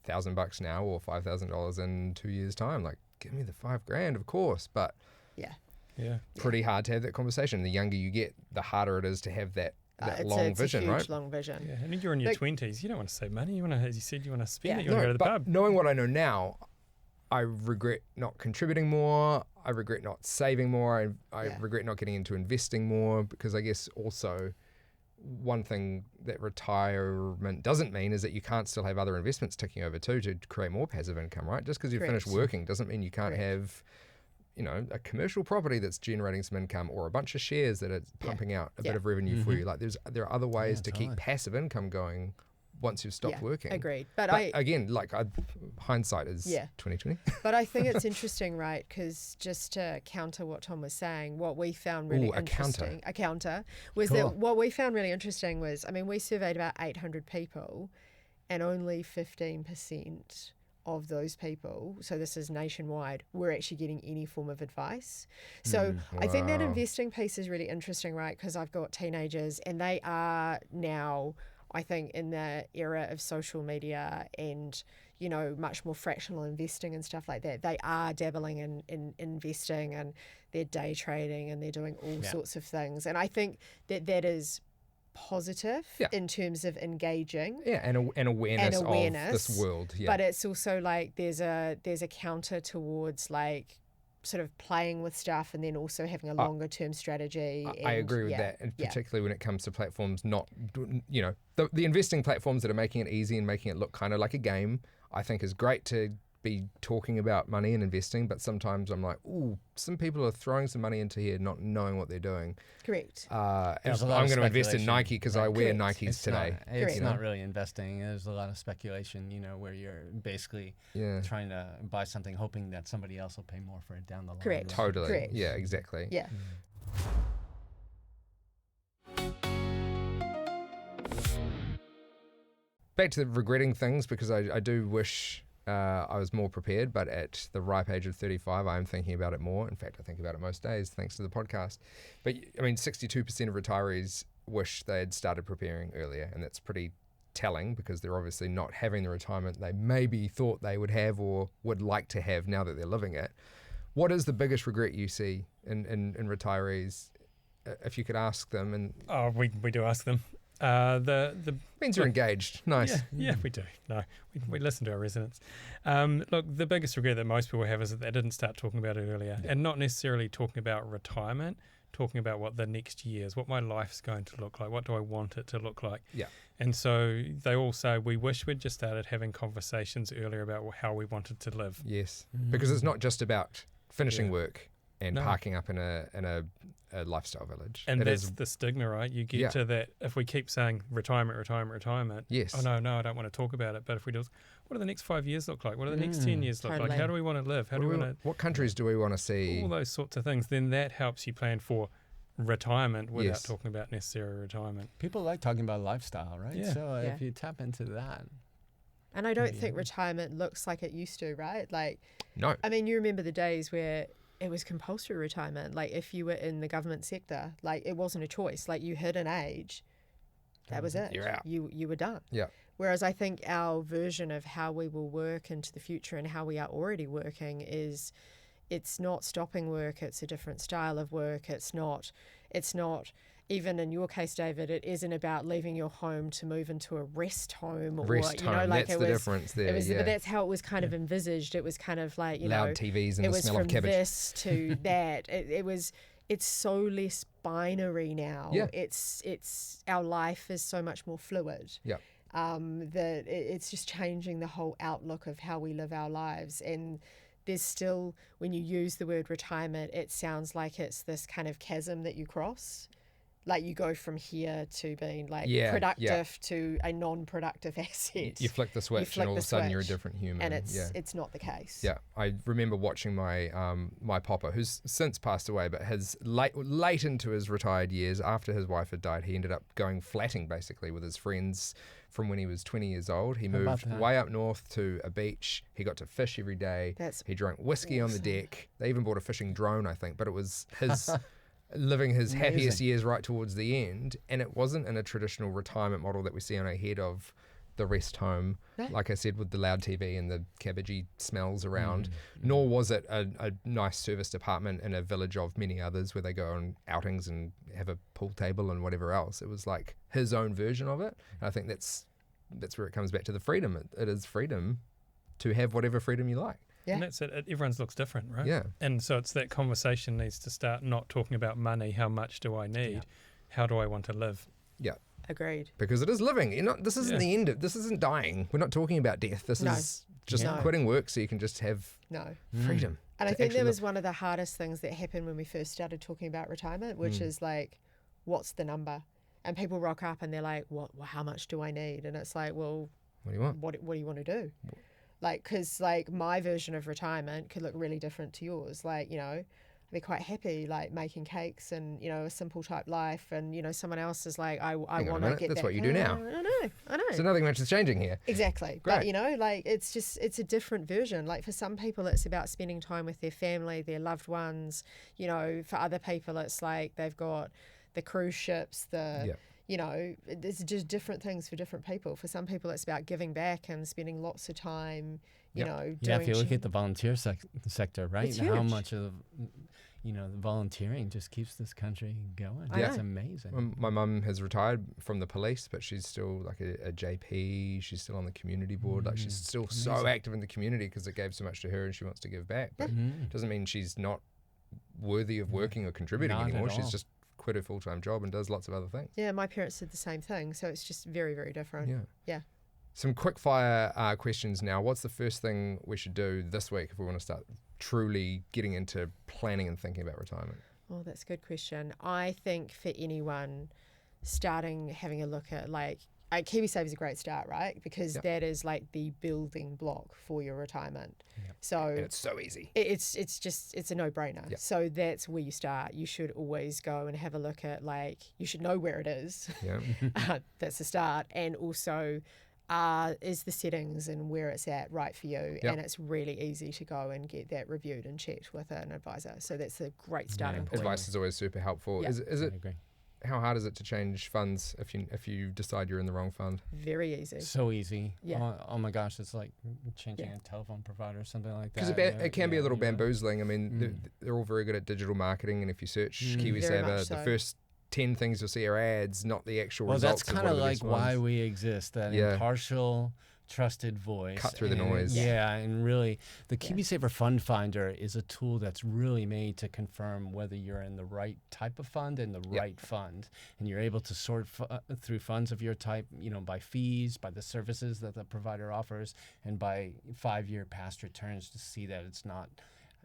$1,000 now or $5,000 in 2 years' time? Like, give me the $5,000, of course. But pretty hard to have that conversation. The younger you get, the harder it is to have that long vision,
it's a huge,
right?
long vision.
Yeah, and you're in your 20s. You don't want to save money. You want to, as you said, you want to spend it. You want to go to the pub.
Knowing what I know now, I regret not contributing more. I regret not saving more. I regret not getting into investing more, because I guess also one thing that retirement doesn't mean is that you can't still have other investments ticking over too to create more passive income, right? Just because you finish working doesn't mean you can't have, a commercial property that's generating some income, or a bunch of shares that are pumping out a bit of revenue for you. Like there are other ways to keep passive income going once you've stopped working.
Agreed.
But again, hindsight is 2020.
But I think it's interesting, right? Because just to counter what Tom was saying, what we found really interesting, a counter, was that what we found really interesting was, I mean, we surveyed about 800 people, and only 15% of those people, so this is nationwide, were actually getting any form of advice. So I think that investing piece is really interesting, right? Because I've got teenagers, and they are now, I think, in the era of social media and, much more fractional investing and stuff like that, they are dabbling in investing, and they're day trading, and they're doing all sorts of things. And I think that is positive in terms of engaging.
Yeah, and awareness of this world. Yeah.
But it's also like there's a counter towards like sort of playing with stuff and then also having a longer term strategy.
I agree with that, and particularly when it comes to platforms, not, the investing platforms that are making it easy and making it look kind of like a game, I think is great to be talking about money and investing, but sometimes I'm like, ooh, some people are throwing some money into here not knowing what they're doing.
Correct.
I'm going to invest in Nike because I wear Nikes today.
It's not really investing. There's a lot of speculation, where you're basically trying to buy something hoping that somebody else will pay more for it down the line.
Correct.
Totally.
Correct.
Yeah, exactly.
Yeah.
Back to the regretting things, because I do wish I was more prepared, but at the ripe age of 35, I'm thinking about it more. In fact, I think about it most days, thanks to the podcast. But I mean, 62% of retirees wish they had started preparing earlier, and that's pretty telling, because they're obviously not having the retirement they maybe thought they would have or would like to have now that they're living it. What is the biggest regret you see in retirees, if you could ask them? And
we do ask them.
Means you're engaged. Nice.
Yeah, we do. No, we listen to our residents. Look, the biggest regret that most people have is that they didn't start talking about it earlier, and not necessarily talking about retirement, talking about what the next year is, what my life's going to look like, what do I want it to look like.
Yeah.
And so they all say, we wish we'd just started having conversations earlier about how we wanted to live.
Yes, because it's not just about finishing work and parking up in a lifestyle village.
And that's the stigma, right? You get to that, if we keep saying retirement,
yes.
oh no, I don't want to talk about it. But if we do, what do the next 5 years look like? What do the next 10 years look like? How do we want to live?
What countries do we want to see?
All those sorts of things. Then that helps you plan for retirement without talking about necessary retirement.
People like talking about lifestyle, right?
Yeah.
So if you tap into that.
And I don't think retirement looks like it used to, right? Like,
no.
I mean, you remember the days where it was compulsory retirement. Like, if you were in the government sector, like, it wasn't a choice. Like, you hit an age, that was it.
You're out.
You were done.
Yeah.
Whereas I think our version of how we will work into the future and how we are already working is, it's not stopping work. It's a different style of work. It's not, even in your case, David, it isn't about leaving your home to move into a rest home.
Rest home, that's the difference there.
But that's how it was kind of envisaged. It was kind of like,
loud TVs and the smell of cabbage.
It was from this to that. It's so less binary now.
Yeah.
It's our life is so much more fluid.
Yeah.
That it's just changing the whole outlook of how we live our lives. And there's still, when you use the word retirement, it sounds like it's this kind of chasm that you cross. Like, you go from here to being productive to a non-productive asset.
You flick the switch and all of a sudden you're a different human.
And it's not the case.
Yeah, I remember watching my my papa, who's since passed away, but his late into his retired years, after his wife had died, he ended up going flatting basically with his friends from when he was 20 years old. He moved way up north to a beach. He got to fish every day. He drank whiskey on the deck. They even bought a fishing drone, I think, but it was his... living his happiest years right towards the end, and it wasn't in a traditional retirement model that we see on our head of the rest home, like I said, with the loud TV and the cabbagey smells around, nor was it a nice serviced apartment in a village of many others where they go on outings and have a pool table and whatever else. It was like his own version of it, and I think that's where it comes back to the freedom. It is freedom to have whatever freedom you like.
Yeah.
And that's it. Everyone's looks different, right?
Yeah.
And so it's that conversation needs to start not talking about money. How much do I need? How do I want to live?
Yeah.
Agreed.
Because it is living. This isn't the end of, this isn't dying. We're not talking about death. This is just quitting work so you can just have freedom.
And I
to
think
actually
that was
live.
one of the hardest things that happened when we first started talking about retirement, which is like, what's the number? And people rock up and they're like, "What? Well, how much do I need?" And it's like, well,
What do you want?
what do you want to do? Like, because like my version of retirement could look really different to yours. Like, you know, I'd be quite happy like making cakes and, you know, a simple type life. And, you know, someone else is like, I
Hang on a
want to
minute,
get
that's
that.
what you do now.
I know.
So nothing much is changing here.
Exactly.
Great.
But, you know, like it's a different version. Like for some people, it's about spending time with their family, their loved ones. You know, for other people, it's like they've got the cruise ships, you know, there's just different things for different people. For some people, it's about giving back and spending lots of time, you know,
Yeah,
doing
if you look at the volunteer sector, right?
It's
And how
huge.
much of, you know, the volunteering just keeps this country going.
I
It's
know.
amazing.
My mum has retired from the police, but she's still like a JP. She's still on the community board. Like she's still so active in the community because it gave so much to her and she wants to give back. But doesn't mean she's not worthy of working or contributing
Not at
anymore. She's
all.
just quit her full-time job and does lots of other things.
Yeah, my parents did the same thing. So it's just very, very different.
Yeah.
Yeah.
Some quick fire questions now. What's the first thing we should do this week if we want to start truly getting into planning and thinking about retirement?
Oh, that's a good question. I think for anyone having a look at like, KiwiSaver is a great start, right? Because that is like the building block for your retirement. So
And it's so easy.
it's a no-brainer.
Yep.
So that's where you start. You should always go and have a look at like, you should know where it is.
Yeah.
That's the start. And also, is the settings and where it's at right for you?
Yep.
And it's really easy to go and get that reviewed and checked with an advisor. So that's a great starting point.
Advice is always super helpful.
Yeah.
Is
I
it?
agree.
How hard is it to change funds if you decide you're in the wrong fund?
Very easy.
So easy.
Yeah.
Oh my gosh, it's like changing a telephone provider or something like
Because
that.
it can be a little bamboozling. I mean,
Mm.
they're all very good at digital marketing, and if you search
Very
KiwiSaver,
much
the
so.
first 10 things you'll see are ads, not the actual
Well,
results.
that's
of
kind
what
of
are the
like
best
why
ones.
we exist, that
Yeah.
impartial, trusted voice.
Cut through the
And
noise.
Yeah, and really, the KiwiSaver Fund Finder is a tool that's really made to confirm whether you're in the right type of fund and the right fund. And you're able to sort through funds of your type, you know, by fees, by the services that the provider offers, and by 5-year past returns to see that it's not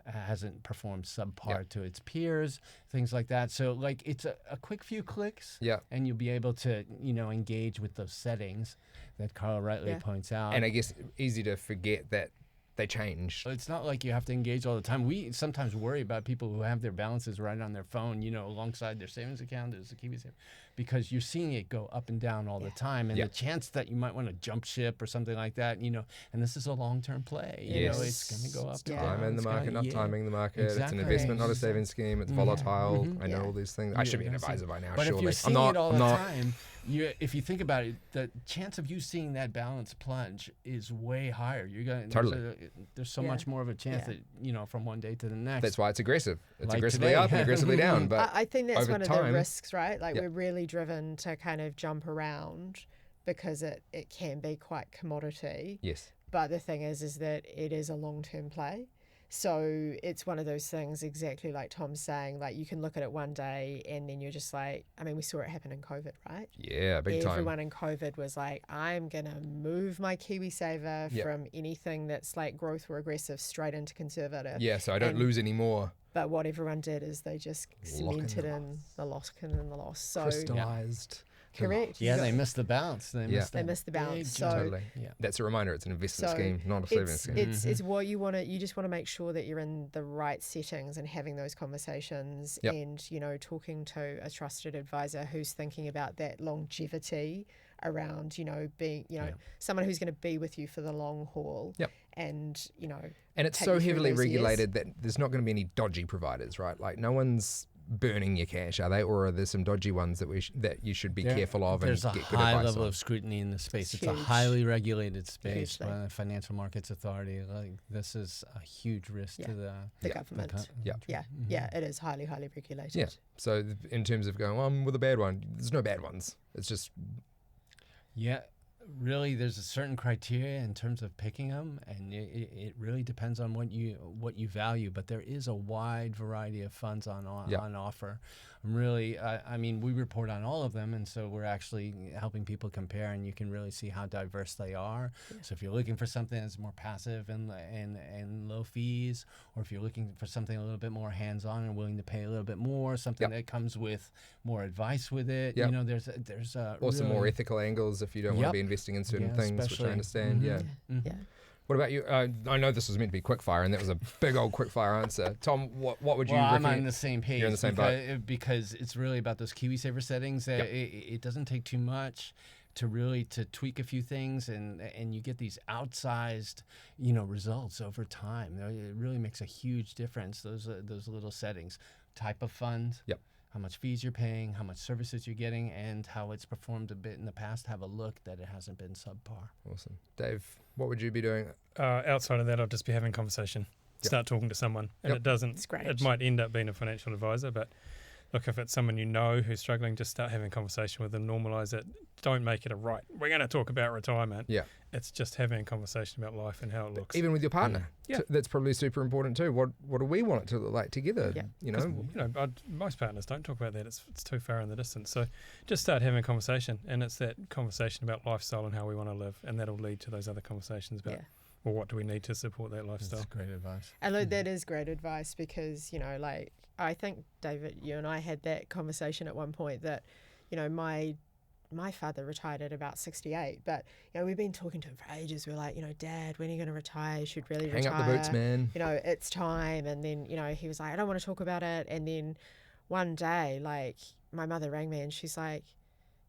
hasn't performed subpar to its peers, things like that. So like it's a quick few clicks, and you'll be able to, you know, engage with those settings that Karla rightly points out.
And I guess easy to forget that they change.
It's not like you have to engage all the time. We sometimes worry about people who have their balances right on their phone, you know, alongside their savings account. There's a KiwiSaver, because you're seeing it go up and down all the time, and the chance that you might want to jump ship or something like that, you know. And this is a long-term play. You know, it's going to go up. and
Time
down.
in the
It's
market,
gonna-
not timing the market. It's
Exactly.
an investment, not a savings scheme. It's volatile. I know
Yeah.
all these things. I should be an
that's it.
advisor by now,
But
surely.
if you're seeing
I'm not.
it all
I'm
the
not.
time, if you think about it, the chance of you seeing that balance plunge is way higher. You're going there's so much more of a chance that, you know, from one day to the next.
That's why it's aggressive. It's
Like
aggressively
today.
up and aggressively down. But
I think that's
over
one of
time-
the risks, right? Like
Yep.
we're really driven to kind of jump around because it can be quite commodity.
yes.
But the thing is that it is a long-term play. So it's one of those things, exactly like Tom's saying, like you can look at it one day and then you're just like, I mean, we saw it happen in COVID, right?
Yeah, big time.
Everyone in COVID was like, I'm going to move my KiwiSaver
Yep.
from anything that's like growth or aggressive straight into conservative.
Yeah, so I don't
And-
lose any more.
But what everyone did is they just
Lock in
cemented
the
in the loss and the loss. So
Crystallized.
correct.
Yeah, they missed the bounce. They missed
They missed the
big
bounce.
jump.
So
Totally.
Yeah.
That's a reminder. It's an investment
So
scheme, not a savings scheme.
it's what you want to. You just want to make sure that you're in the right settings and having those conversations,
Yep.
and you know, talking to a trusted advisor who's thinking about that longevity around, you know, being, you know, someone who's going to be with you for the long haul.
Yep.
And you know,
And it's
take
so
you through
heavily
those years.
regulated that there's not going to be any dodgy providers, right? Like no one's burning your cash, are they? Or are there some dodgy ones that that you should be careful of and
There's a
get good
high
advice
level
on?
of scrutiny in the space.
It's
It's a
huge.
highly regulated space
Hugely.
by the Financial Markets Authority. Like this is a huge risk to the
government.
Yeah.
Yeah, it is highly regulated.
Yeah. So in terms of going, I'm with a bad one, there's no bad ones. It's just
Yeah, really, there's a certain criteria in terms of picking them, and it really depends on what you value. But there is a wide variety of funds on offer. I'm really, I mean, we report on all of them, and so we're actually helping people compare, and you can really see how diverse they are. So if you're looking for something that's more passive and low fees, or if you're looking for something a little bit more hands-on and willing to pay a little bit more, something that comes with more advice with it, you know, there's
also more ethical angles if you don't want to be investing in certain things, which I understand. What about you? I know this was meant to be quickfire, and that was a big old quickfire answer. Tom, what would you
Well,
recommend?
I'm on the same page.
You're on the same boat.
Because it's really about those KiwiSaver settings. It doesn't take too much to really to tweak a few things, and you get these outsized, you know, results over time. It really makes a huge difference. Those little settings, type of fund. How much fees you're paying, how much services you're getting, and how it's performed a bit in the past. Have a look that it hasn't been subpar.
Awesome. Dave, what would you be doing?
Outside of that, I'll just be having conversation. Start talking to someone. And it doesn't,
It's great.
it might end up being a financial advisor, but look, if it's someone you know who's struggling, just start having a conversation with them, normalize it. Don't make it a right, we're going to talk about retirement. It's just having a conversation about life and how it looks.
Even with your partner. That's probably super important too. What do we want it to look like together? You know,
most partners don't talk about that. It's too far in the distance. So just start having a conversation, and it's that conversation about lifestyle and how we want to live, and that'll lead to those other conversations about, well, what do we need to support that lifestyle?
That's great advice.
And look, that is great advice because, you know, like, I think, David, you and I had that conversation at one point that, you know, my father retired at about 68, but, you know, we've been talking to him for ages. We're like, you know, Dad, when are you going to retire? You should really retire.
Hang up the boots, man.
You know, it's time. And then, you know, he was like, I don't want to talk about it. And then one day, like, my mother rang me and she's like,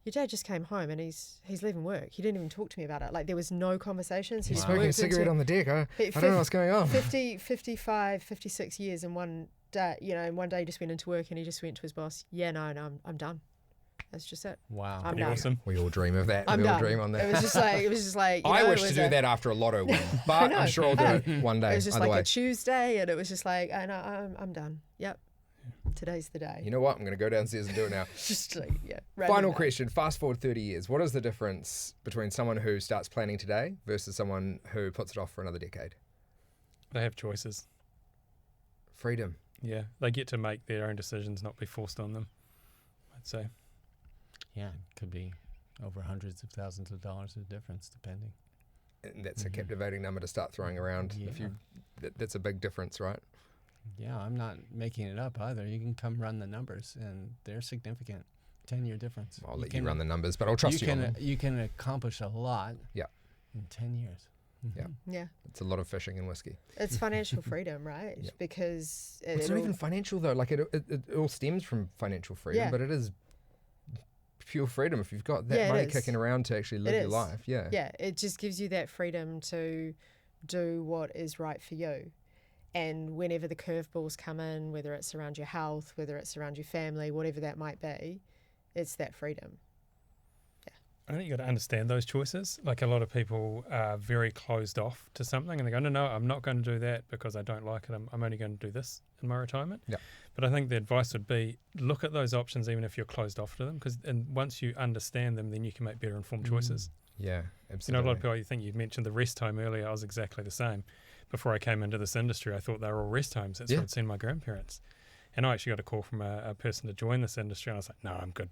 your dad just came home and he's leaving work. He didn't even talk to me about it. Like, there was no conversations.
He's smoking a cigarette on the deck. I don't know what's going on.
55, 56 years in one day, you know, and one day he just went into work and he just went to his boss. No, I'm done. That's just it.
Wow.
I'm done.
Awesome.
We all dream of that.
I'm
we all
done.
dream on that.
It was just like, you
I
know,
wish to do that after a lotto win, but I'm sure I'll do it one day.
It was just
either
like
way.
a Tuesday, and it was just like, I'm done. Yep. Today's the day.
You know what? I'm going to go downstairs and do it now.
Just like,
Final question. Fast forward 30 years. What is the difference between someone who starts planning today versus someone who puts it off for another decade?
They have choices.
Freedom.
Yeah, they get to make their own decisions, not be forced on them, I'd say.
Yeah, it could be over hundreds of thousands of dollars of difference, depending.
And that's a captivating number to start throwing around. If you, that's a big difference, right?
Yeah, I'm not making it up either. You can come run the numbers, and they're significant. 10-year difference.
I'll let you run the numbers, but I'll trust you on them.
You can accomplish a lot in 10 years.
Yeah.
It's a lot of fishing and whiskey.
It's financial freedom, right? Because
it's not even financial though. Like it all stems from financial freedom, but it is pure freedom if you've got that money kicking around to actually live your life. Yeah,
it just gives you that freedom to do what is right for you. And whenever the curveballs come in, whether it's around your health, whether it's around your family, whatever that might be, it's that freedom.
I think you got to understand those choices. Like, a lot of people are very closed off to something, and they go, no, I'm not going to do that because I don't like it. I'm only going to do this in my retirement. Yeah. But I think the advice would be, look at those options even if you're closed off to them, and once you understand them, then you can make better informed choices.
Yeah, absolutely.
You know, a lot of people, you think you mentioned the rest home earlier. I was exactly the same. Before I came into this industry, I thought they were all rest homes. That's where I'd seen my grandparents. And I actually got a call from a person to join this industry, and I was like, no, I'm good,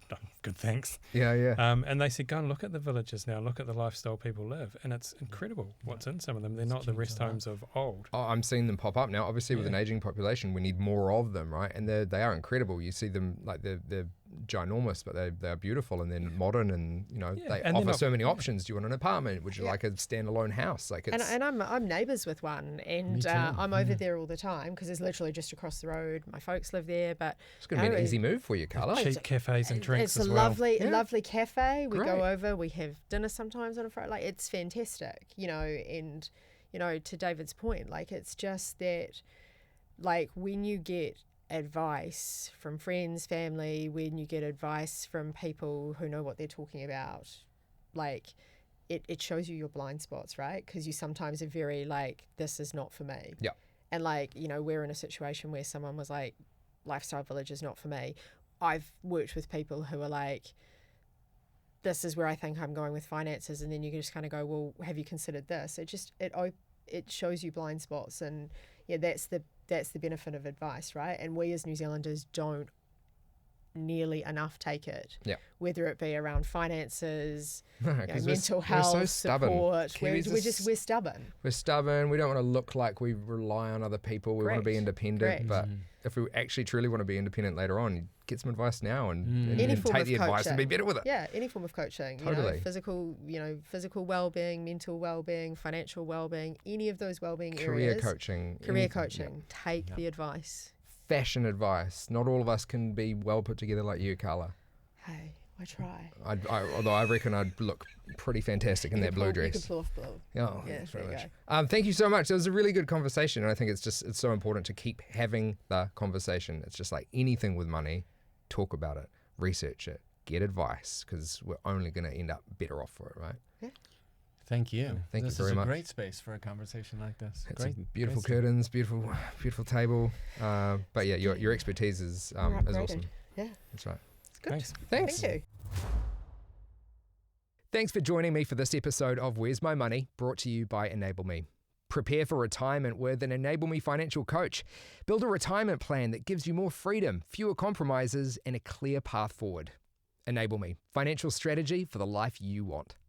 thanks.
Yeah.
And they said, go and look at the villages now, look at the lifestyle people live. And it's incredible what's in some of them. They're not the rest homes of old.
Oh, I'm seeing them pop up now. Obviously, with an aging population, we need more of them, right? And they are incredible. You see them, like, they're ginormous, but they're beautiful, and they're modern, and, you know, they offer so many options. Do you want an apartment? Would you like a standalone house? Like, it's...
And I'm neighbours with one, and I'm over there all the time because it's literally just across the road. My folks live there, but
it's going to be an easy move for you, Karla.
Cheap cafes and drinks as
well.
It's
a lovely cafe. We go over, we have dinner sometimes on a Friday. Like, it's fantastic, you know. And, you know, to David's point, like, it's just that, like, when you get advice from friends, family, when you get advice from people who know what they're talking about, like, it shows you your blind spots, right? Because you sometimes are very like, this is not for me.
Yeah.
And, like, you know, we're in a situation where someone was like, lifestyle village is not for me. I've worked with people who are like, this is where I think I'm going with finances, and then you can just kind of go, well, have you considered this? It shows you blind spots, and that's the benefit of advice, right? And we as New Zealanders don't nearly enough take it.
Yeah.
Whether it be around finances,
No, 'cause
mental
we're
health,
so stubborn.
support.
Kiwis
We're stubborn.
We're stubborn. We don't want to look like we rely on other people. We want to be
Correct.
independent.
Correct.
But if we actually truly want to be independent later on, get some advice now and
Any form
take
of
the advice and be
coaching.
better with it.
Yeah, any form of coaching.
Totally.
Physical well-being, mental well-being, financial well-being, any of those well-being
Career
areas.
coaching.
Career
anything.
coaching. Take the advice.
Fashion advice. Not all of us can be well put together like you, Karla.
Hey, I try.
Although I reckon I'd look pretty fantastic in that blue dress.
You can pull off blue.
Oh,
Yeah,
thanks very
there
much.
you
Thank you so much. It was a really good conversation, and I think it's so important to keep having the conversation. It's just like anything with money, talk about it, research it, get advice, because we're only going to end up better off for it, right?
Thank you.
Thank you
this
very
is a
much.
great space for a conversation like this.
It's
Great.
beautiful
great
curtains, beautiful table. But yeah, your expertise is
We're upgraded.
awesome.
Yeah,
That's right.
good.
Thanks.
Thanks.
Thank you.
Thanks for joining me for this episode of Where's My Money, brought to you by Enable Me. Prepare for retirement with an Enable Me financial coach. Build a retirement plan that gives you more freedom, fewer compromises, and a clear path forward. Enable Me, financial strategy for the life you want.